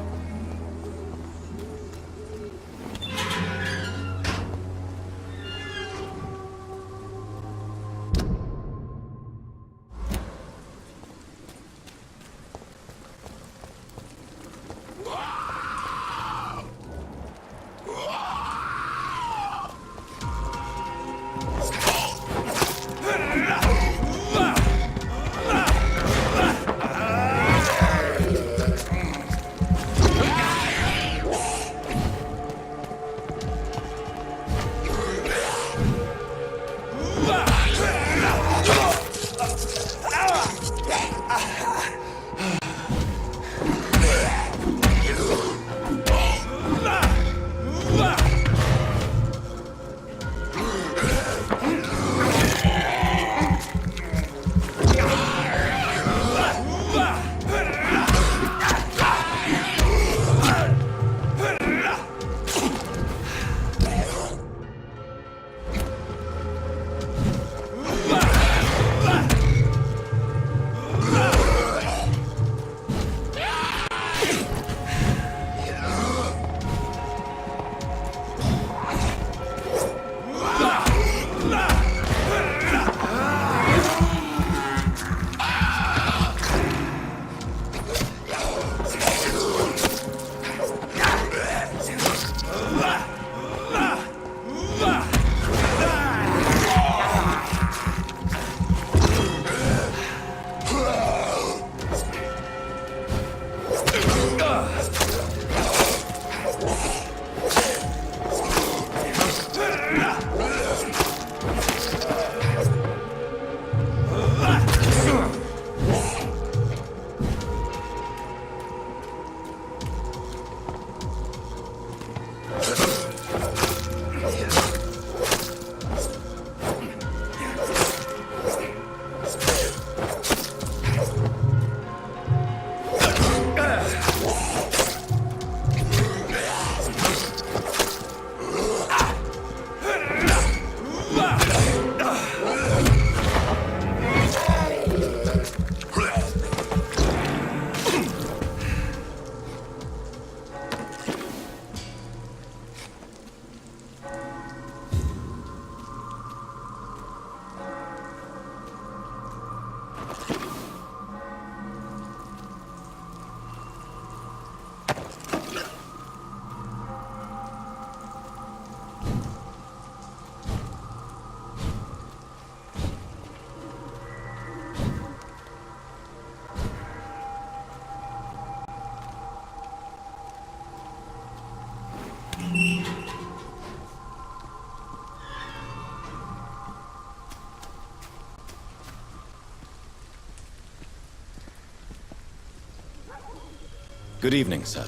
Good evening, sir.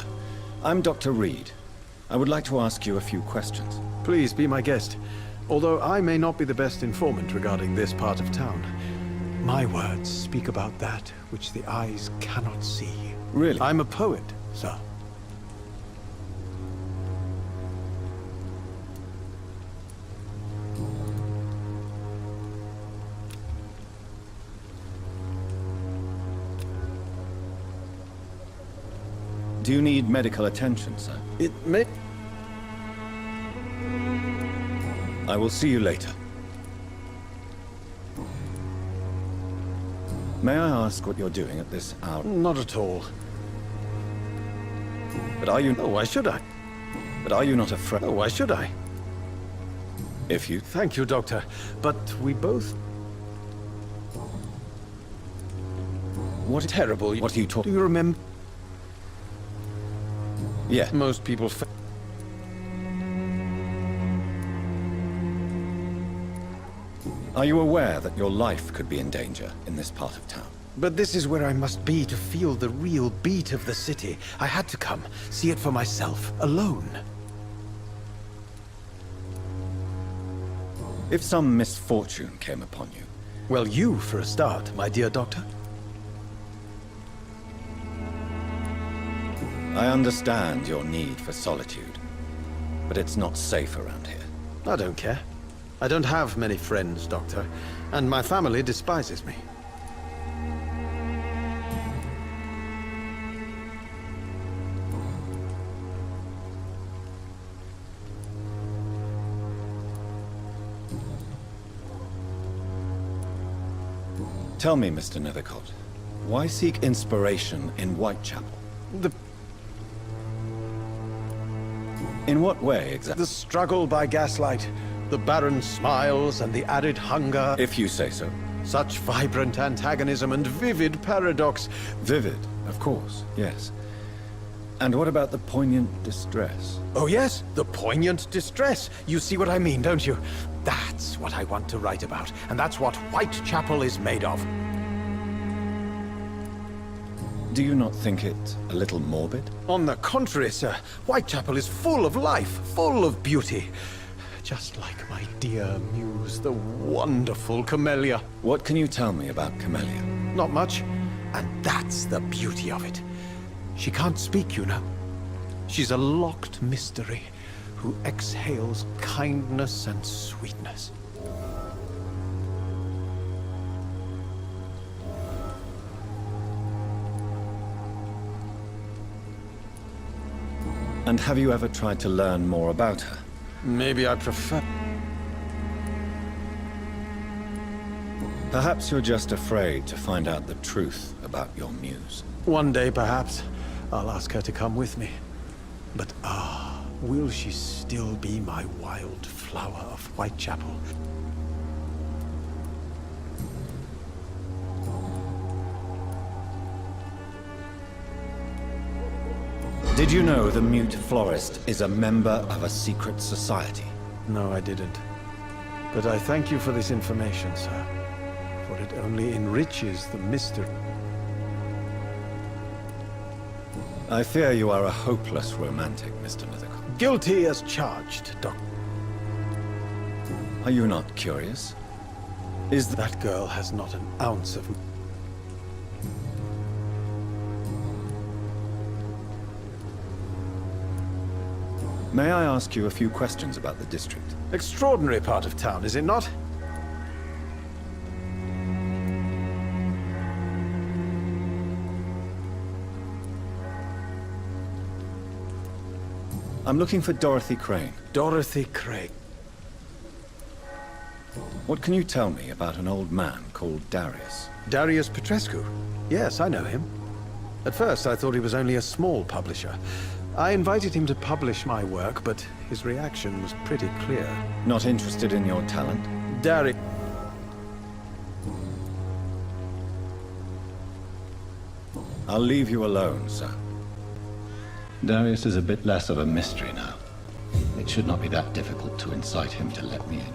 I'm Dr. Reed. I would like to ask you a few questions. Please be my guest. Although I may not be the best informant regarding this part of town, my words speak about that which the eyes cannot see. Really? I'm a poet, sir. Do you need medical attention, sir? It may... I will see you later. May I ask what you're doing at this hour? Not at all. But are you... Oh, why should I? But are you not afraid? Oh, why should I? If you... Thank you, Doctor. But we both... What terrible... What are you talking... Do you remember? Yeah. Most people... Are you aware that your life could be in danger in this part of town? But this is where I must be to feel the real beat of the city. I had to come, see it for myself, alone. If some misfortune came upon you... Well, you for a start, my dear doctor. I understand your need for solitude, but it's not safe around here. I don't care. I don't have many friends, Doctor, and my family despises me. Tell me, Mr. Nethercott, why seek inspiration in Whitechapel? In what way, exactly? The struggle by gaslight, the barren smiles and the added hunger. If you say so. Such vibrant antagonism and vivid paradox. Vivid, of course, yes. And what about the poignant distress? Oh yes, the poignant distress. You see what I mean, don't you? That's what I want to write about, and that's what Whitechapel is made of. Do you not think it a little morbid? On the contrary, sir. Whitechapel is full of life, full of beauty. Just like my dear muse, the wonderful Camellia. What can you tell me about Camellia? Not much, and that's the beauty of it. She can't speak, you know. She's a locked mystery who exhales kindness and sweetness. And have you ever tried to learn more about her? Maybe I prefer... Perhaps you're just afraid to find out the truth about your muse. One day, perhaps, I'll ask her to come with me. But will she still be my wild flower of Whitechapel? Did you know the mute florist is a member of a secret society? No, I didn't. But I thank you for this information, sir. For it only enriches the mystery. I fear you are a hopeless romantic, Mr. Nethercott. Guilty as charged, Doc. Are you not curious? Is that girl has not an ounce of... May I ask you a few questions about the district? Extraordinary part of town, is it not? I'm looking for Dorothy Crane. Dorothy Crane. What can you tell me about an old man called Darius? Darius Petrescu? Yes, I know him. At first, I thought he was only a small publisher. I invited him to publish my work, but his reaction was pretty clear. Not interested in your talent? Darius... I'll leave you alone, sir. Darius is a bit less of a mystery now. It should not be that difficult to incite him to let me in.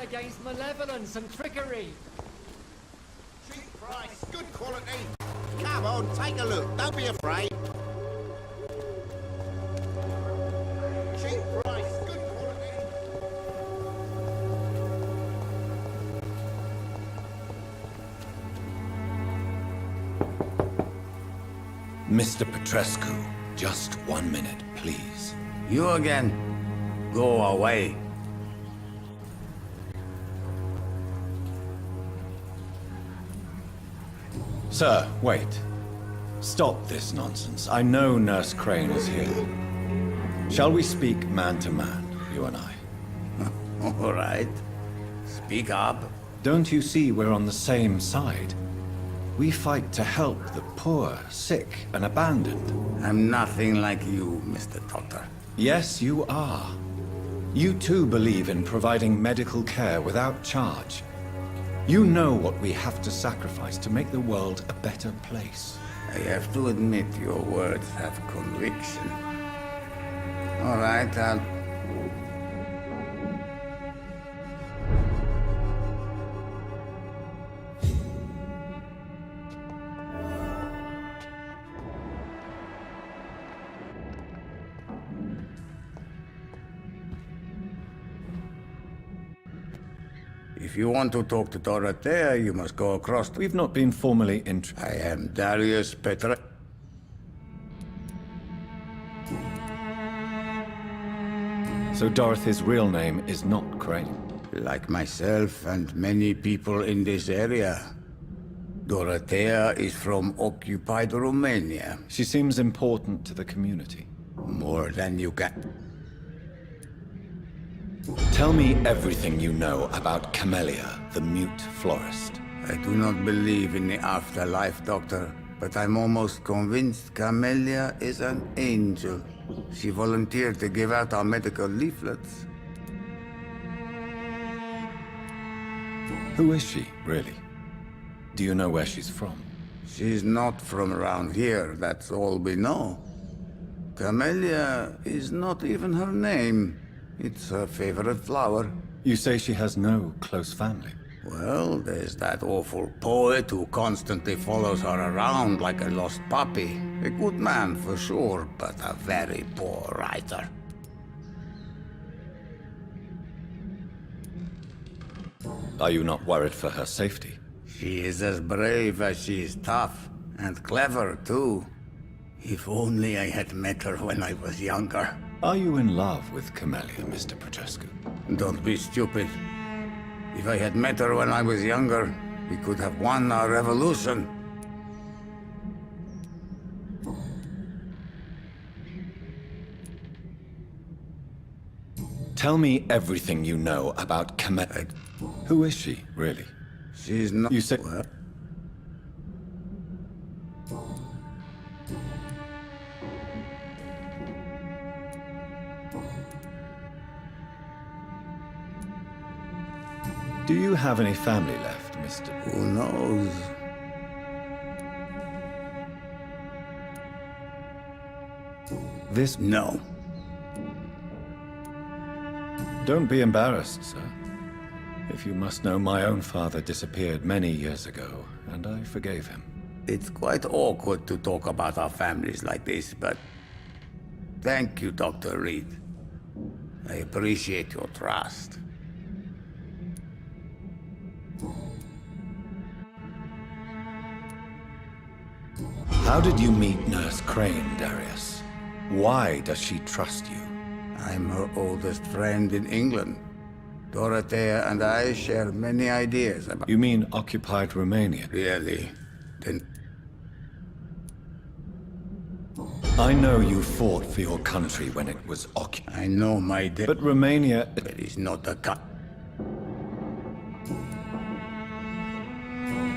Against malevolence and trickery. Cheap price, good quality. Come on, take a look. Don't be afraid. Cheap price, good quality. Mr. Petrescu, just 1 minute, please. You again? Go away. Sir, wait. Stop this nonsense. I know Nurse Crane is here. Shall we speak man to man, you and I? All right. Speak up. Don't you see we're on the same side? We fight to help the poor, sick, and abandoned. I'm nothing like you, Mr. Doctor. Yes, you are. You too believe in providing medical care without charge. You know what we have to sacrifice to make the world a better place. I have to admit your words have conviction. All right, If you want to talk to Dorothea, you must go across We've not been formally I am Darius Petre... So Dorothy's real name is not Crane? Like myself and many people in this area. Dorothea is from occupied Romania. She seems important to the community. More than you can... Tell me everything you know about Camellia, the mute florist. I do not believe in the afterlife, Doctor, but I'm almost convinced Camellia is an angel. She volunteered to give out our medical leaflets. Who is she, really? Do you know where she's from? She's not from around here, that's all we know. Camellia is not even her name. It's her favorite flower. You say she has no close family? Well, there's that awful poet who constantly follows her around like a lost puppy. A good man for sure, but a very poor writer. Are you not worried for her safety? She is as brave as she is tough, and clever too. If only I had met her when I was younger. Are you in love with Camellia, Mr. Petrescu? Don't be stupid. If I had met her when I was younger, we could have won our revolution. Tell me everything you know about Camellia. Who is she, really? She's not... You said... Well... Do you have any family left, Mr. Who knows? This... No. Don't be embarrassed, sir. If you must know, my own father disappeared many years ago, and I forgave him. It's quite awkward to talk about our families like this, but... Thank you, Dr. Reed. I appreciate your trust. How did you meet Nurse Crane, Darius? Why does she trust you? I'm her oldest friend in England. Dorothea and I share many ideas about... You mean occupied Romania? Really? Then... I know you fought for your country when it was occupied. I know my... But Romania... It is not a cut.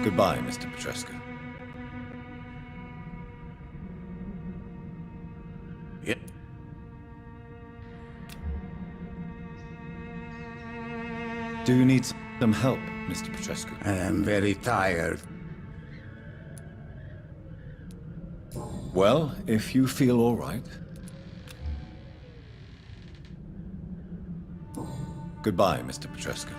Goodbye, Mr. Petrescu. Yep. Do you need some help, Mr. Petrescu? I am very tired. Well, if you feel all right. Goodbye, Mr. Petrescu.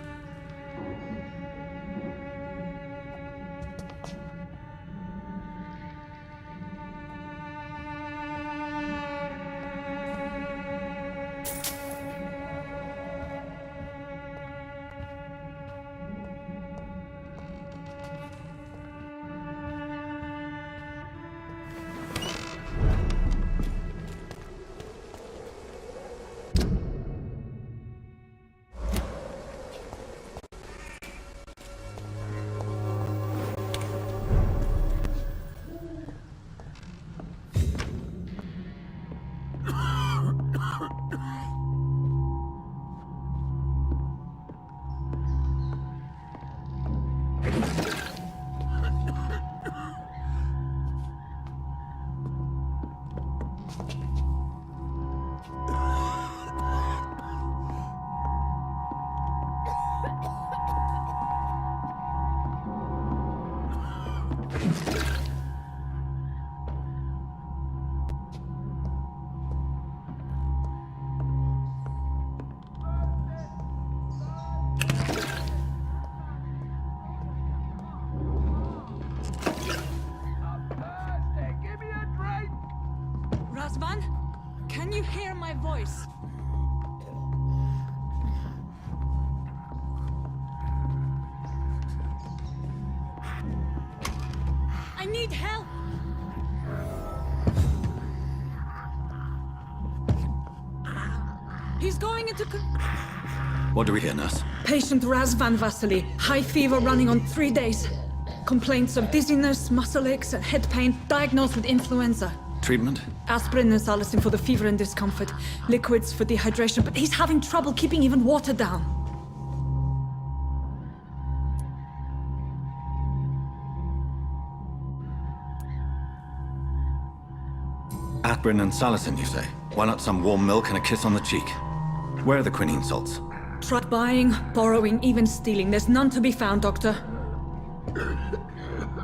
Can you hear my voice? He's going into... What do we hear, nurse? Patient Raz Van Vasily. High fever running on 3 days. Complaints of dizziness, muscle aches, and head pain. Diagnosed with influenza. Treatment? Aspirin and salicin for the fever and discomfort. Liquids for dehydration, but he's having trouble keeping even water down. Aspirin and salicin, you say? Why not some warm milk and a kiss on the cheek? Where are the quinine salts? Tried buying, borrowing, even stealing. There's none to be found, Doctor.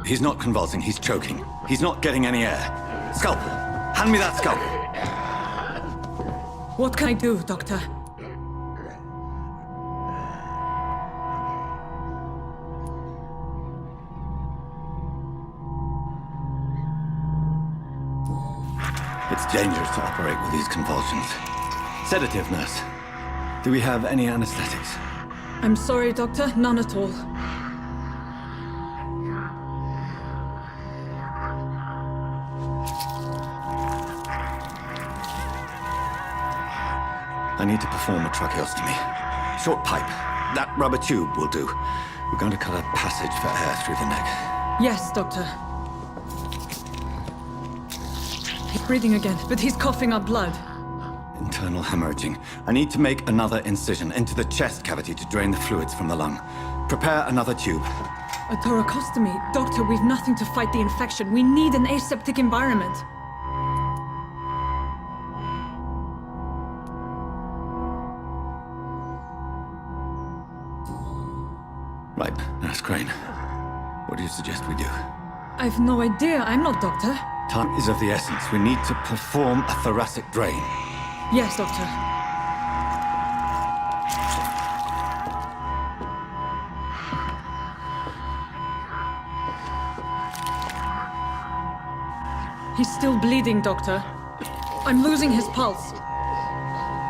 He's not convulsing, he's choking. He's not getting any air. Scalpel! Hand me that scalpel! What can I do, Doctor? It's dangerous to operate with these convulsions. Sedative, nurse. Do we have any anesthetics? I'm sorry, Doctor. None at all. I need to perform a tracheostomy. Short pipe. That rubber tube will do. We're going to cut a passage for air through the neck. Yes, Doctor. He's breathing again, but he's coughing up blood. Internal hemorrhaging. I need to make another incision into the chest cavity to drain the fluids from the lung. Prepare another tube. A thoracostomy? Doctor, we've nothing to fight the infection. We need an aseptic environment. Right, Nurse Crane. What do you suggest we do? I've no idea. I'm not doctor. Time is of the essence. We need to perform a thoracic drain. Yes, Doctor. He's still bleeding, Doctor. I'm losing his pulse.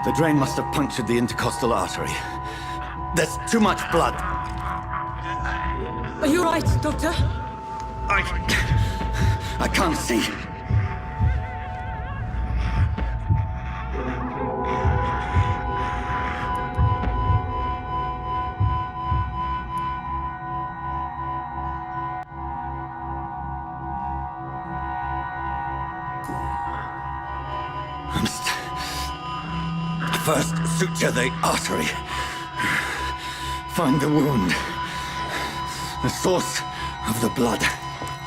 The drain must have punctured the intercostal artery. There's too much blood. Are you right, Doctor? I can't see. I must first suture the artery. Find the wound. The source of the blood.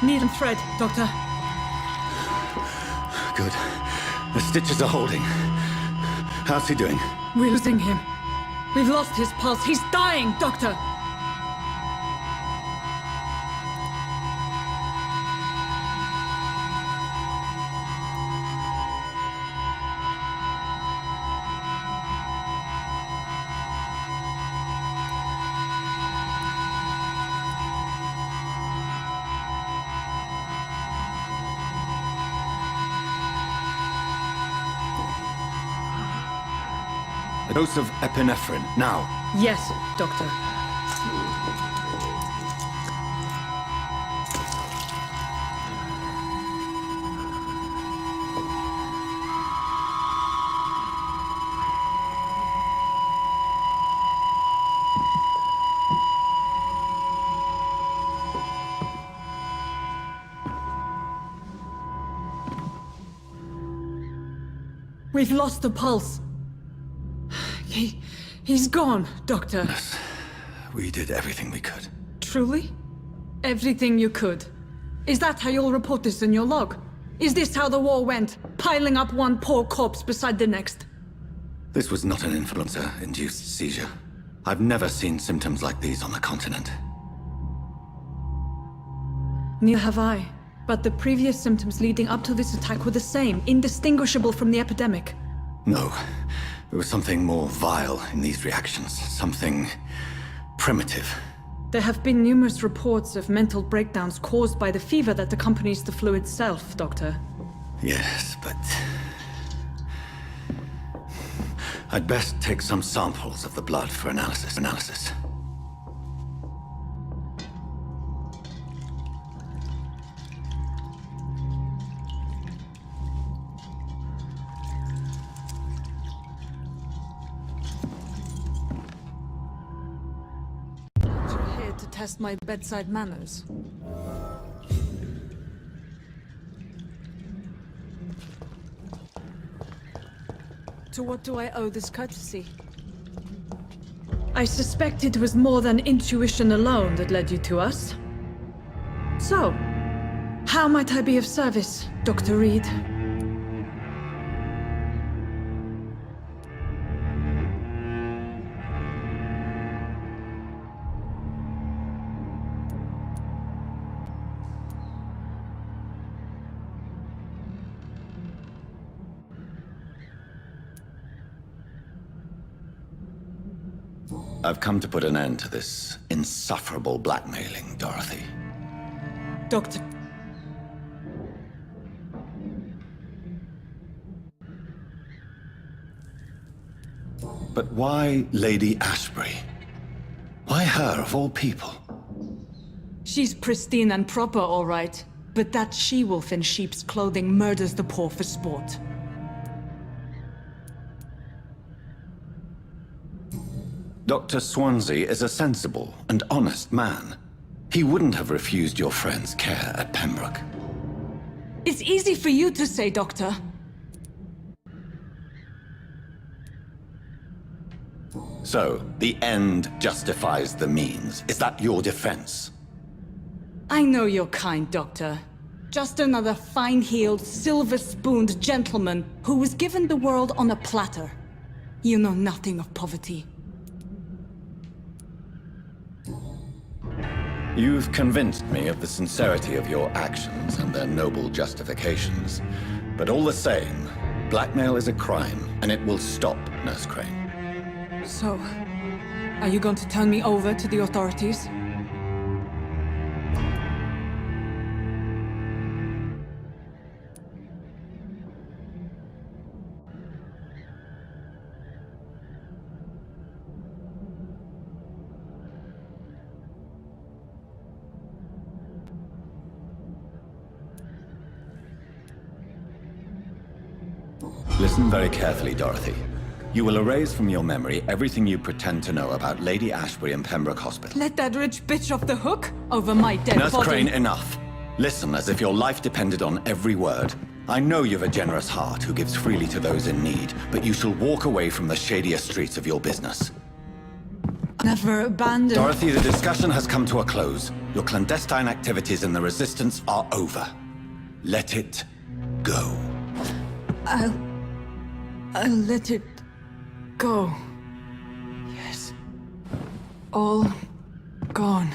Needle and thread, Doctor. Good. The stitches are holding. How's he doing? We're losing him. We've lost his pulse. He's dying, Doctor! A dose of epinephrine, now. Yes, Doctor. We've lost the pulse. He's gone, Doctor. Yes. We did everything we could. Truly? Everything you could? Is that how you'll report this in your log? Is this how the war went? Piling up one poor corpse beside the next? This was not an influenza-induced seizure. I've never seen symptoms like these on the continent. Neither have I. But the previous symptoms leading up to this attack were the same, indistinguishable from the epidemic. No. There was something more vile in these reactions. Something primitive. There have been numerous reports of mental breakdowns caused by the fever that accompanies the flu itself, Doctor. Yes, but... I'd best take some samples of the blood for analysis. test my bedside manners. To what do I owe this courtesy? I suspect it was more than intuition alone that led you to us. So, how might I be of service, Dr. Reed? I've come to put an end to this insufferable blackmailing, Dorothy. Doctor... But why Lady Ashbury? Why her, of all people? She's pristine and proper, all right. But that she-wolf in sheep's clothing murders the poor for sport. Dr. Swansea is a sensible and honest man. He wouldn't have refused your friend's care at Pembroke. It's easy for you to say, Doctor. So, the end justifies the means. Is that your defense? I know you're kind, Doctor. Just another fine-heeled, silver-spooned gentleman who was given the world on a platter. You know nothing of poverty. You've convinced me of the sincerity of your actions and their noble justifications. But all the same, blackmail is a crime, and it will stop, Nurse Crane. So, are you going to turn me over to the authorities? Listen very carefully, Dorothy. You will erase from your memory everything you pretend to know about Lady Ashbury and Pembroke Hospital. Let that rich bitch off the hook over my dead Nurse body. Crane, enough. Listen as if your life depended on every word. I know you've a generous heart who gives freely to those in need, but you shall walk away from the shadier streets of your business. Never abandon... Dorothy, the discussion has come to a close. Your clandestine activities in the Resistance are over. Let it go. I'll let it go. Yes. All gone.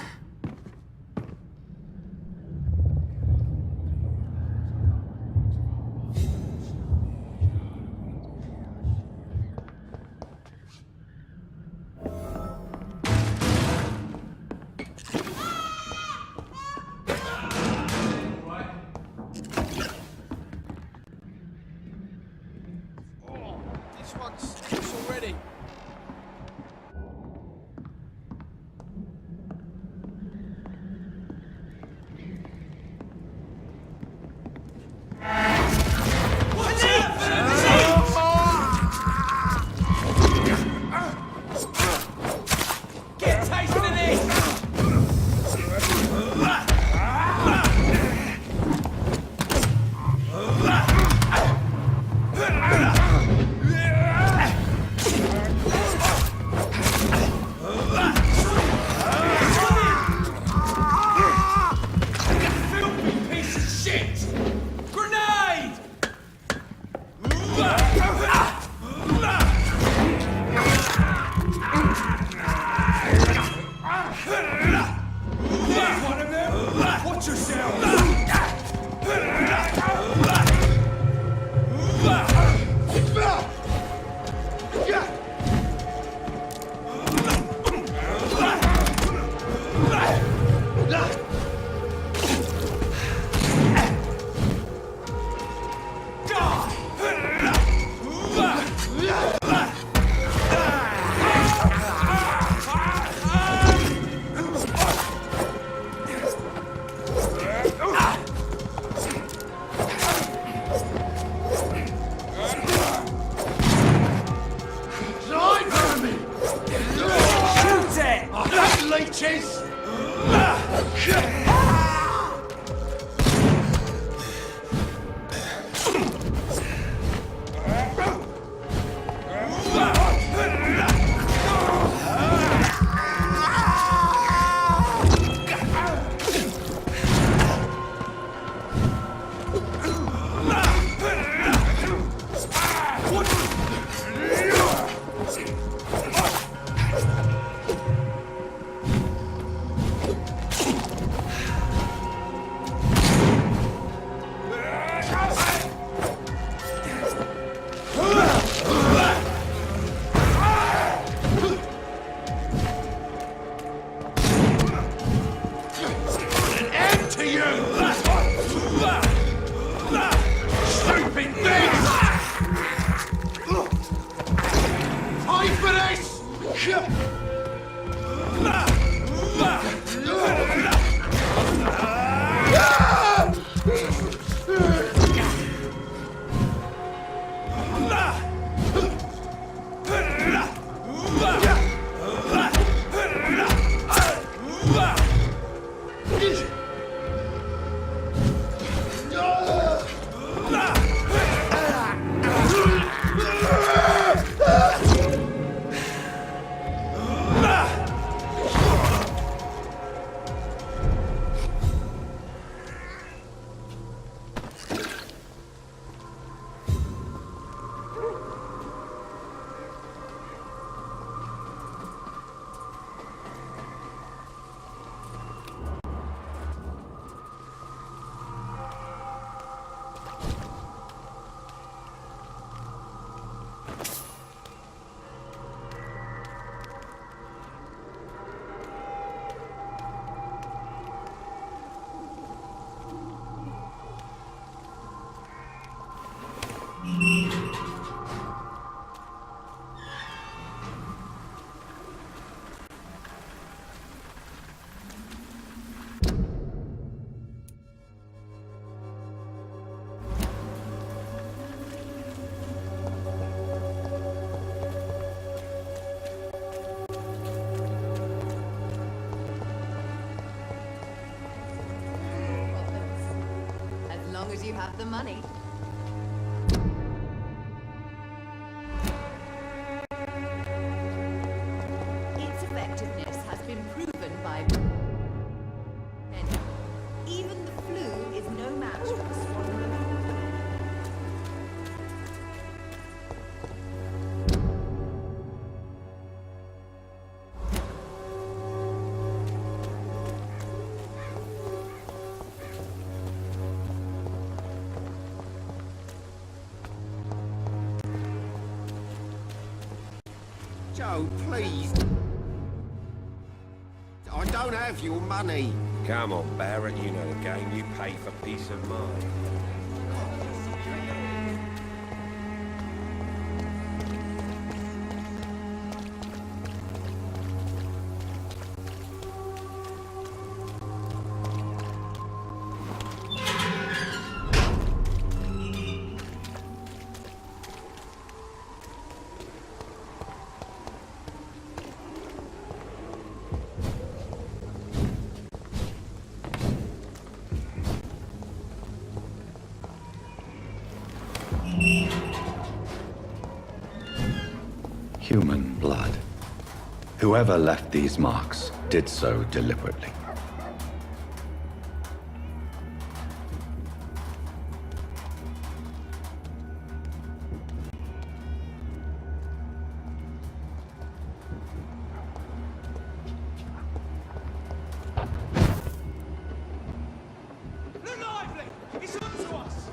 as you have the money. Its effectiveness has been proven by many. Even the flu is no match for the swan. Joe, please. I don't have your money. Come on, Barrett, you know the game. You pay for peace of mind. Human blood. Whoever left these marks did so deliberately. Look lively! It's up to us!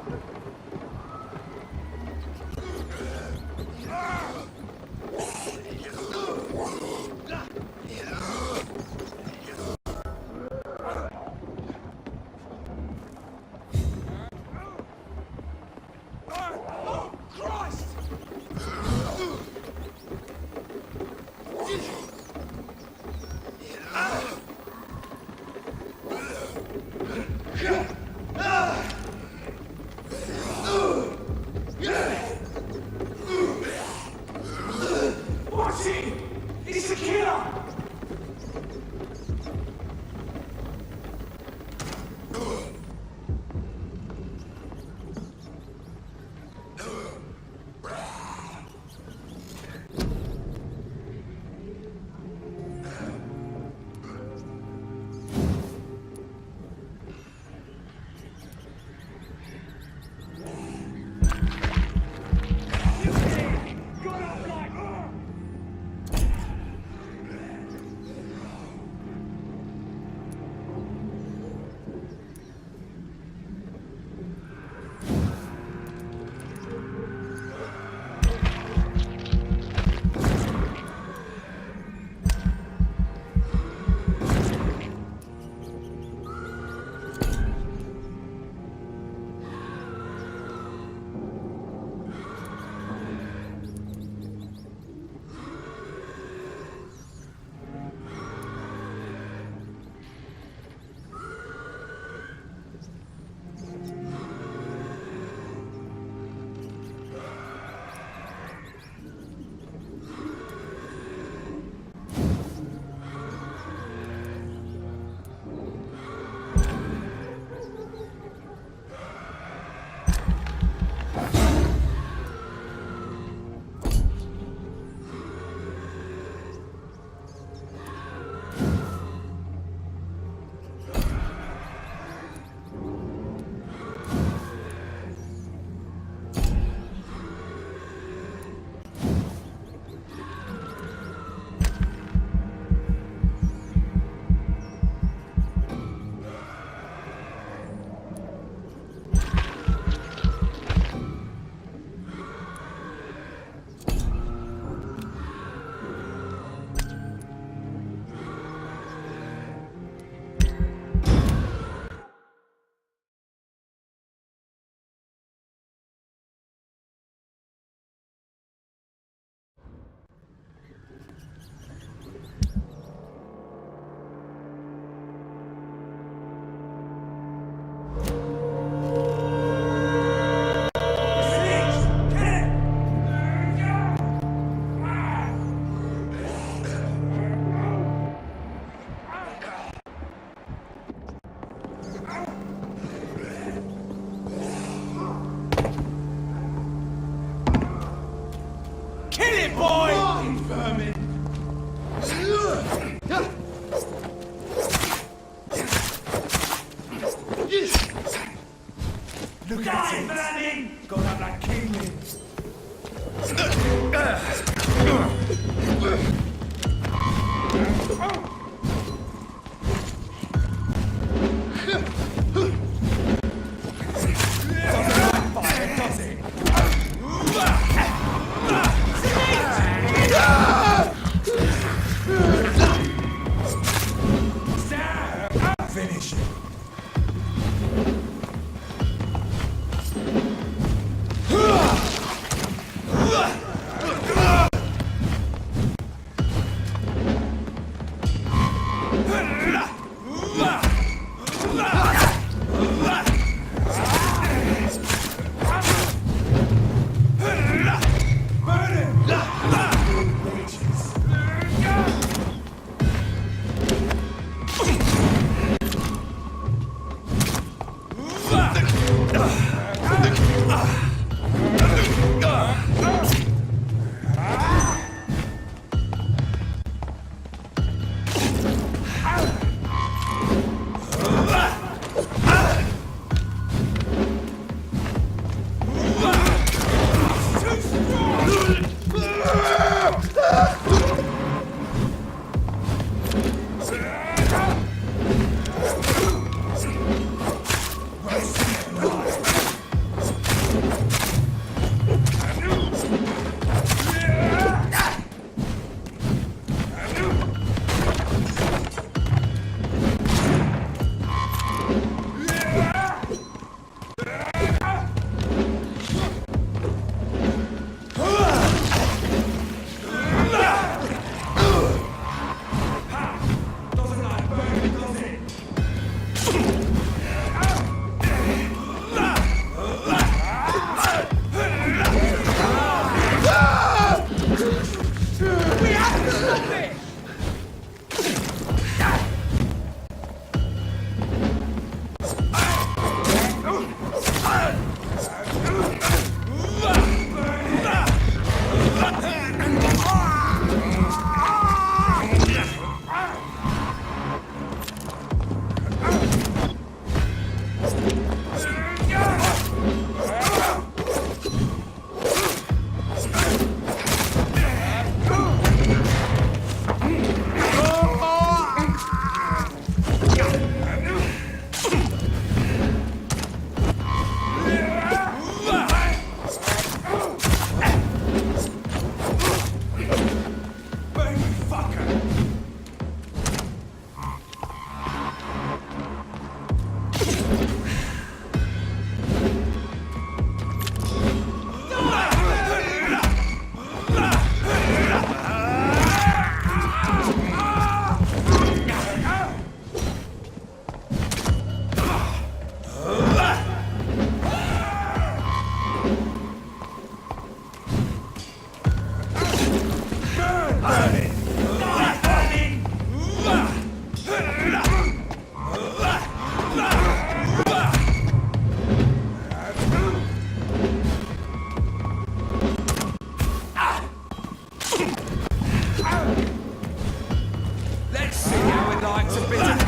Let's see how it likes a bit of